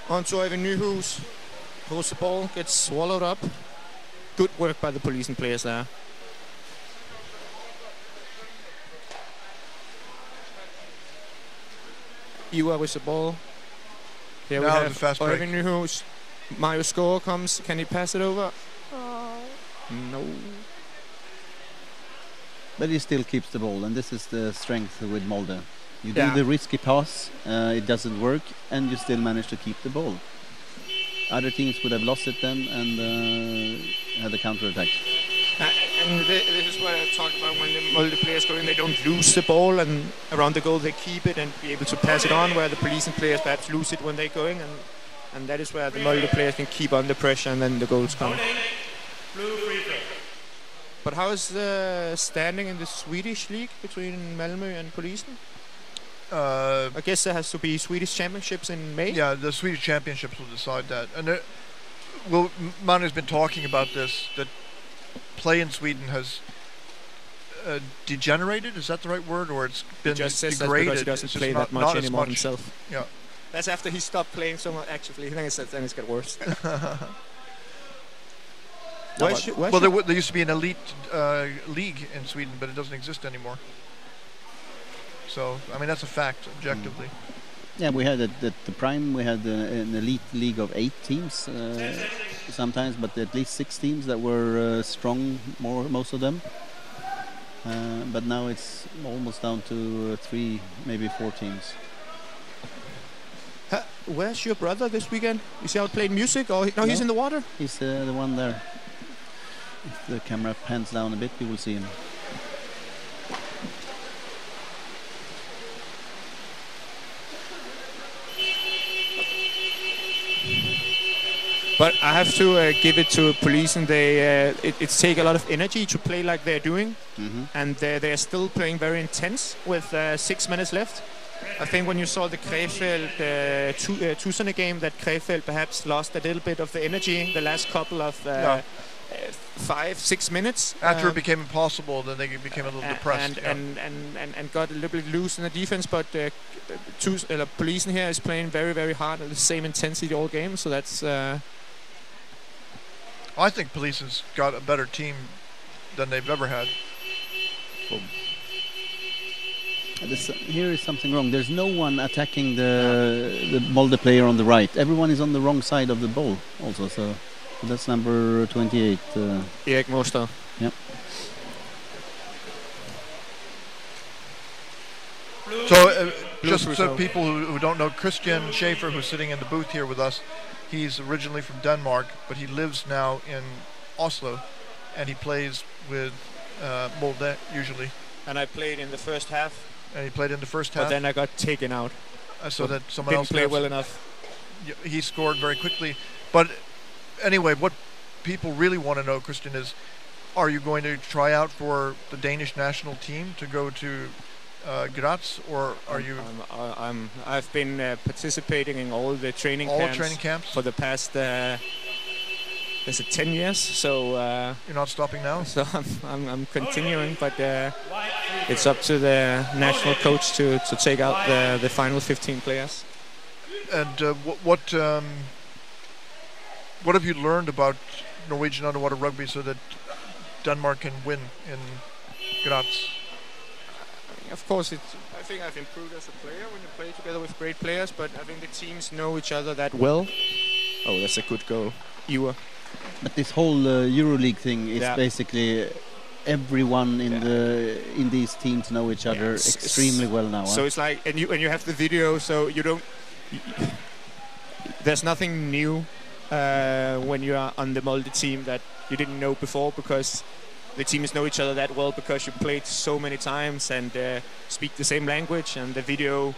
On to Ivan Nyhus. Holds the ball, gets swallowed up. Good work by the Polisen players there. Iwa with the ball. Here we Now have the fast break. Ivan Nyhus. Mario score comes. Can he pass it over? No. But he still keeps the ball, and this is the strength with Molde. You Yeah. do the risky pass, it doesn't work, and you still manage to keep the ball. Other teams would have lost it then and had a counter-attack. And this is what I talked about when the Molde players go in. They don't lose the ball, and around the goal they keep it and be able to pass it on, where the Polisen players perhaps lose it when they're going, and that is where the Molde players can keep under pressure, and then the goals come. Blue free throw. But how is the standing in the Swedish league between Malmö and Polisen? I guess there has to be Swedish championships in May. Yeah, the Swedish championships will decide that. And Manu's been talking about this, that play in Sweden has degenerated. Is that the right word? Or it's been He just says that degraded? because he doesn't It's just play that not much as anymore himself. Yeah. That's after he stopped playing so much actively. Then it's got worse. Well, there used to be an elite league in Sweden, but it doesn't exist anymore. So, I mean, that's a fact, objectively. Yeah, we had at the prime, we had an elite league of 8 teams sometimes, but at least 6 teams that were strong, most of them. But now it's almost down to 3, maybe 4 teams. where's your brother this weekend? Is he out playing music or no? He's in the water. He's the one there. If the camera pans down a bit, you will see him. But I have to give it to Polisen. It takes a lot of energy to play like they're doing, and they're still playing very intense with 6 minutes left. I think when you saw the Krefeld Tuserne game, that Krefeld perhaps lost a little bit of the energy the last couple of 5-6 minutes. After it became impossible, then they became a little depressed. And got a little bit loose in the defense, but Polisen here is playing very, very hard at the same intensity all game, so that's... I think Polisen's got a better team than they've ever had. Here is something wrong. There's no one attacking the Molde player on the right. Everyone is on the wrong side of the ball also, so that's number 28. Erik Moster. Yeah. So, just so people who don't know, Christian Schaefer, who's sitting in the booth here with us, he's originally from Denmark, but he lives now in Oslo, and he plays with Molde usually. And I played in the first half. And he played in the first half. But then I got taken out. So that someone else didn't play well enough. He scored very quickly. But anyway, what people really want to know, Christian, is are you going to try out for the Danish national team to go to Graz, or are you? I've been participating in all the training camps for the past 10 years. So you're not stopping now. So I'm continuing, but it's up to the national coach to take out the final 15 players. And what have you learned about Norwegian underwater rugby so that Denmark can win in Graz? Of course, I think I've improved as a player when you play together with great players, but I think the teams know each other that well. Oh, that's a good goal. Ewa. But this whole Euroleague thing is basically everyone in these teams know each other extremely well now. So it's like, and you have the video, so you don't. There's nothing new when you are on the Molde team that you didn't know before, because the teams know each other that well because you played so many times and speak the same language, and the video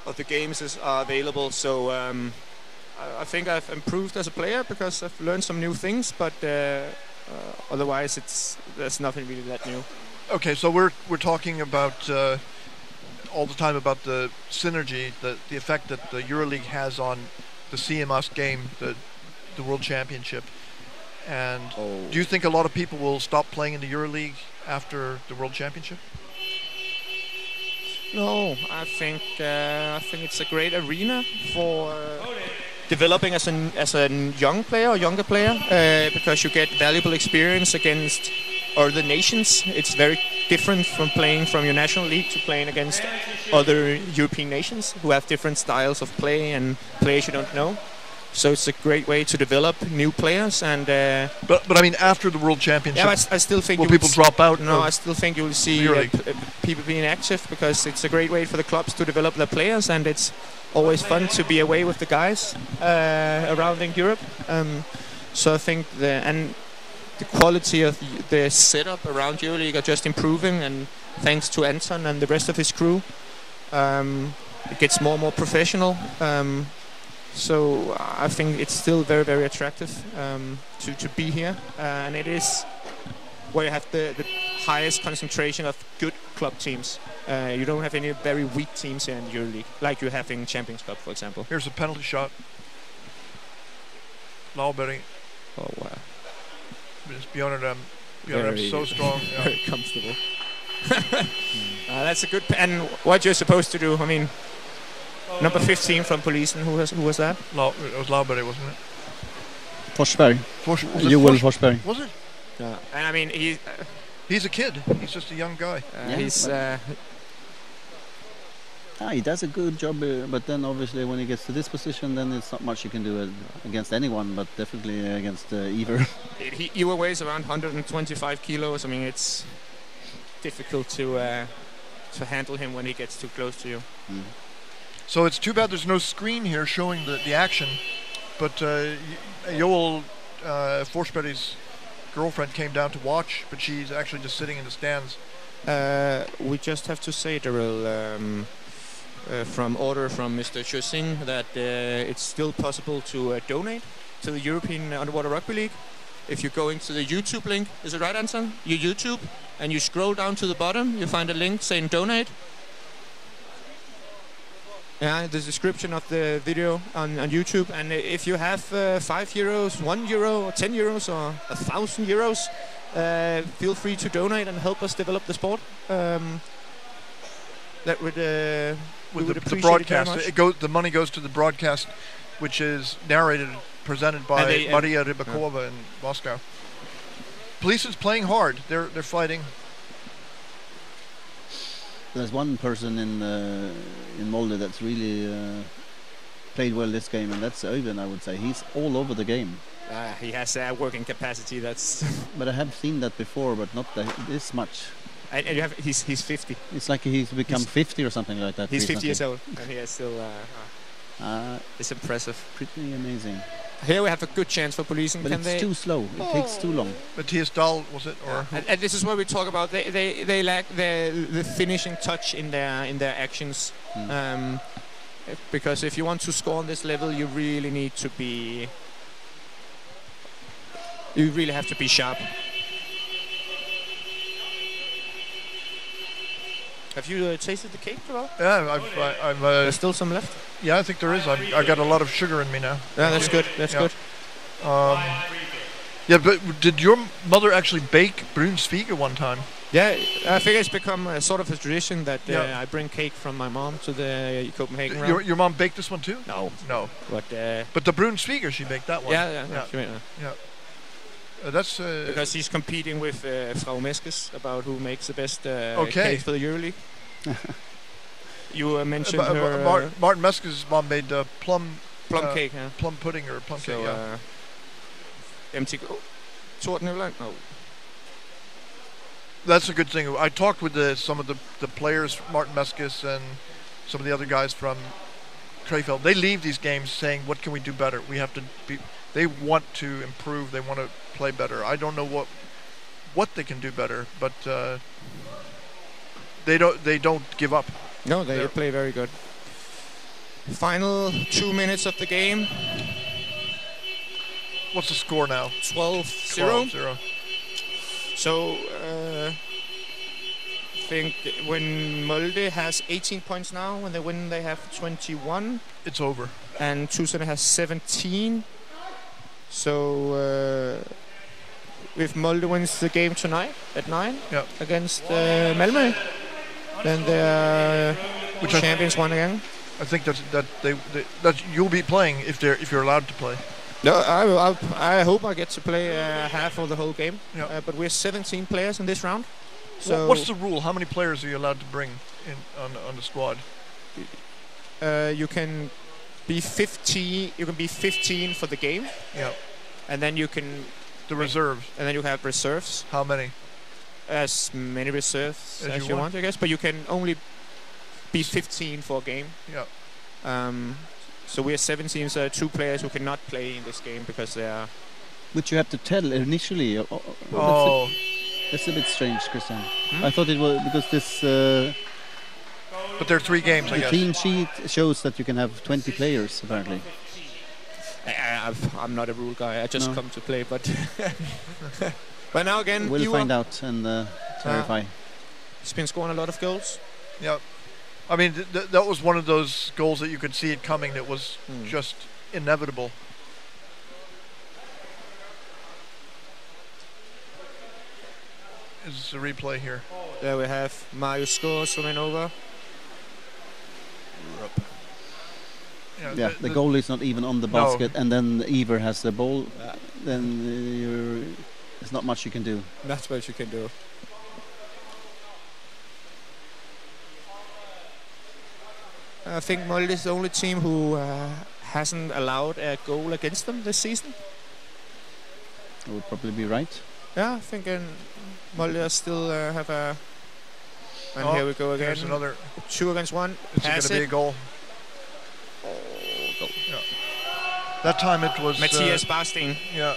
of the games are available. So I think I've improved as a player because I've learned some new things, but otherwise there's nothing really that new. Okay, so we're talking about all the time about the synergy, the effect that the Euroleague has on the CMS game, the World Championship. And do you think a lot of people will stop playing in the Euroleague after the World Championship? No, I think it's a great arena for developing as a young player or younger player, because you get valuable experience against other nations. It's very different from playing from your national league to playing against other European nations who have different styles of play and players you don't know. So it's a great way to develop new players. And but I mean, after the World Championship, I still think will people drop out? No, I still think you will see people being active, because it's a great way for the clubs to develop their players, and it's always fun to be away with the guys around in Europe. So I think the quality of the setup around Euroleague are just improving, and thanks to Anton and the rest of his crew, it gets more and more professional. So I think it's still very, very attractive to be here, and it is where you have the highest concentration of good club teams. You don't have any very weak teams here in the Euroleague, like you have in Champions Cup, for example. Here's a penalty shot. Lauberg. Oh wow! Just beyond them, so strong. Yeah. Very comfortable. That's a good. And what you're supposed to do, I mean. Number 15 from Polisen, who was that? It was Lauberg, wasn't it? Forsberg. Joel Forsberg. Was it? Yeah. And I mean, he's a kid. He's just a young guy. He does a good job, but then obviously when he gets to this position, then it's not much you can do against anyone, but definitely against Iver. He weighs around 125 kilos. I mean, it's difficult to handle him when he gets too close to you. So it's too bad there's no screen here showing the action, but Joel Forsberg's girlfriend came down to watch, but she's actually just sitting in the stands. We just have to say, Daryl, from order from Mr. Chusing, that it's still possible to donate to the European Underwater Rugby League. If you go into the YouTube link, is it right, Anton? You YouTube, and you scroll down to the bottom, you find a link saying donate. Yeah, the description of the video on YouTube. And if you have €5, €1, or €10, or 1,000 euros, feel free to donate and help us develop the sport. That would we would appreciate the broadcast. it very much. The money goes to the broadcast, which is narrated, presented by Maria Rybakova in Moscow. Polisen's playing hard. They're fighting. There's one person in Molde that's really played well this game, and that's Øyvind, I would say. He's all over the game. He has working capacity. That's. But I have seen that before, but not this much. And you have he's 50. It's like he's become 50 or something like that. He's recently. 50 years old, and he is still. It's impressive. Pretty amazing. Here we have a good chance for Polisen. But it's too slow. It takes too long. Matthias Dahl, was it? Or and this is what we talk about. They lack the finishing touch in their actions. Because if you want to score on this level, you really need to be. You really have to be sharp. Have you tasted the cake, Joel? Yeah, There's still some left. Yeah, I think there is. I got a lot of sugar in me now. Yeah, that's good. That's good. Yeah, but did your mother actually bake brunsviger one time? Yeah, I think it's become sort of a tradition that I bring cake from my mom to the Copenhagen round. Your mom baked this one too? No. But the brunsviger, she baked that one. Yeah. That's because she's competing with Frau Meskes about who makes the best cake for the Euroleague. You mentioned her. Martin Meskes' mom made plum cake, plum pudding or plum cake. MTK. No. That's a good thing. I talked with some of the players, Martin Meskes and some of the other guys from Krefeld. They leave these games saying, "What can we do better? We have to be." They want to improve. They want to play better. I don't know what they can do better, but they don't give up. No, they play very good. Final 2 minutes of the game. What's the score now? 12-0. 12-0. So I think when Molde has 18 points now, when they win they have 21. It's over. And Tusen has 17. So if Molde wins the game tonight at 9 against Malmö, then they're champions one again. I think that you'll be playing if you're allowed to play. No, I hope I get to play half of the whole game. Yeah. But we're 17 players in this round. So what's the rule? How many players are you allowed to bring in on the squad? You can be 15. You can be 15 for the game. Yeah. And then you can. The reserves. And then you have reserves. How many? As many reserves as you want, I guess. But you can only be 15 for a game. Yeah. So we are 17, so 2 players who cannot play in this game because they are. Which you have to tell initially. That's a bit strange, Christian. I thought it was because this. But there are 3 games, I guess. The team sheet shows that you can have 20 players, apparently. I'm not a rule guy. I just come to play, but. But now again, we'll find out and verify. He's been scoring a lot of goals. Yeah. I mean, that was one of those goals that you could see it coming. That was just inevitable. This is a replay here. There we have Mario Skor swimming over. Yeah, the goal is not even on the basket, and then Iver has the ball. Then there's not much you can do. That's what you can do. I think Molde is the only team who hasn't allowed a goal against them this season. That would probably be right. Yeah, I think Molde still have a. And here we go again. There's another. 2 against 1. Is it going to be a goal? That time it was Matthias Barstein. Yeah.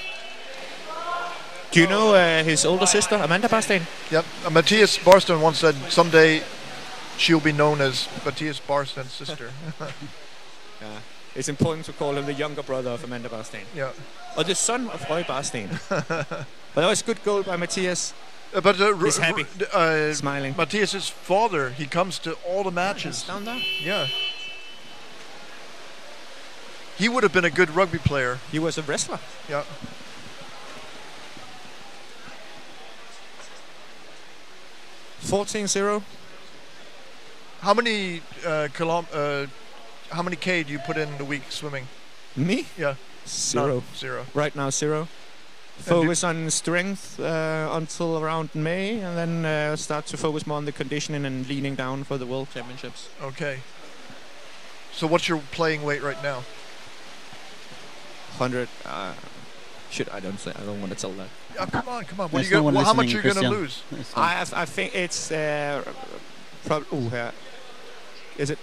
Do you know his older sister, Amanda Barstein? Yep. Matthias Barstein once said someday she'll be known as Matthias Barstein's sister. Yeah. It's important to call him the younger brother of Amanda Barstein. Yeah. Or the son of Roy Barstein. But that was a good goal by Matthias. But he's happy, smiling. Matthias's father, he comes to all the matches. He's down there? Yeah. He would have been a good rugby player. He was a wrestler. Yeah. $14-0. How many how many K do you put in a week swimming? Me? Yeah. 0. No, 0. Right now 0. Focus on strength until around May, and then start to focus more on the conditioning and leaning down for the World Championships. Okay. So what's your playing weight right now? 100. I don't want to tell that. Come on. What are you how much are you going to lose? I think it's is it?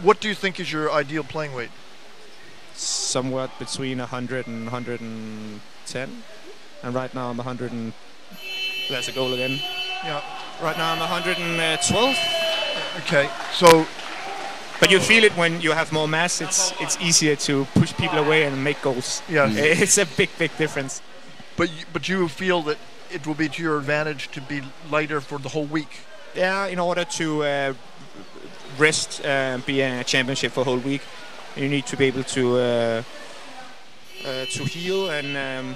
What do you think is your ideal playing weight? Somewhat between 100 and 110. And right now I'm 100 and... There's a goal again. Yeah. Right now I'm 112. Okay, so... But you feel it when you have more mass. It's easier to push people away and make goals. Yeah. It's a big difference. But you feel that it will be to your advantage to be lighter for the whole week? Yeah, in order to rest be a championship for a whole week, you need to be able to heal and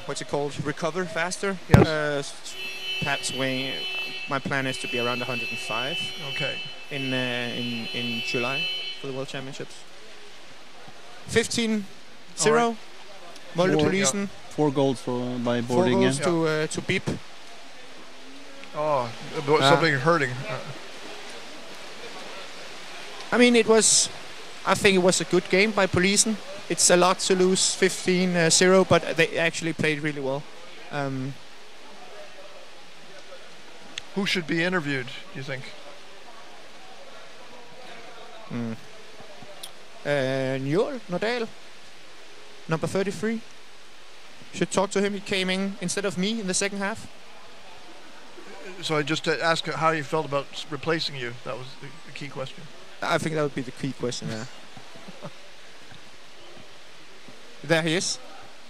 recover faster. Yes. Perhaps my plan is to be around 105. Okay. In July for the World Championships. 15-0. Right. Molde Polisen. 4 goals by boarding. 4 goals to Beep. Oh, something hurting. I mean, I think it was a good game by Polisen. It's a lot to lose 15-0, but they actually played really well. Who should be interviewed, do you think? Njol Nordal, number 33. Should talk to him. He came in instead of me in the second half. So I just asked how you felt about replacing you. That was the key question. I think that would be the key question, yeah. There he is.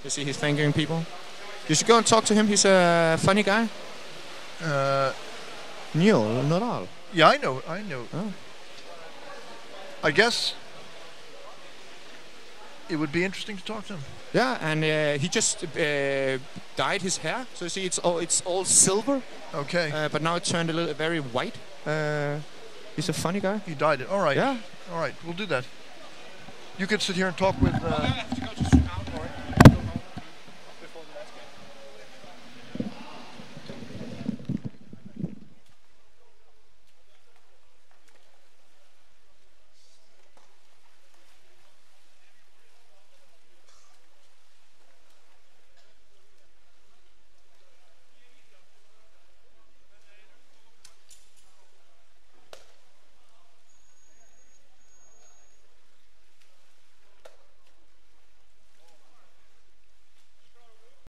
You see he's thanking people. You should go and talk to him. He's a funny guy. Njol Nordal. Yeah, I know. Oh. I guess it would be interesting to talk to him. Yeah, and he just dyed his hair. So you see, it's all silver. Okay. But now it turned a little very white. He's a funny guy. He dyed it. All right. Yeah. All right. We'll do that. You could sit here and talk with.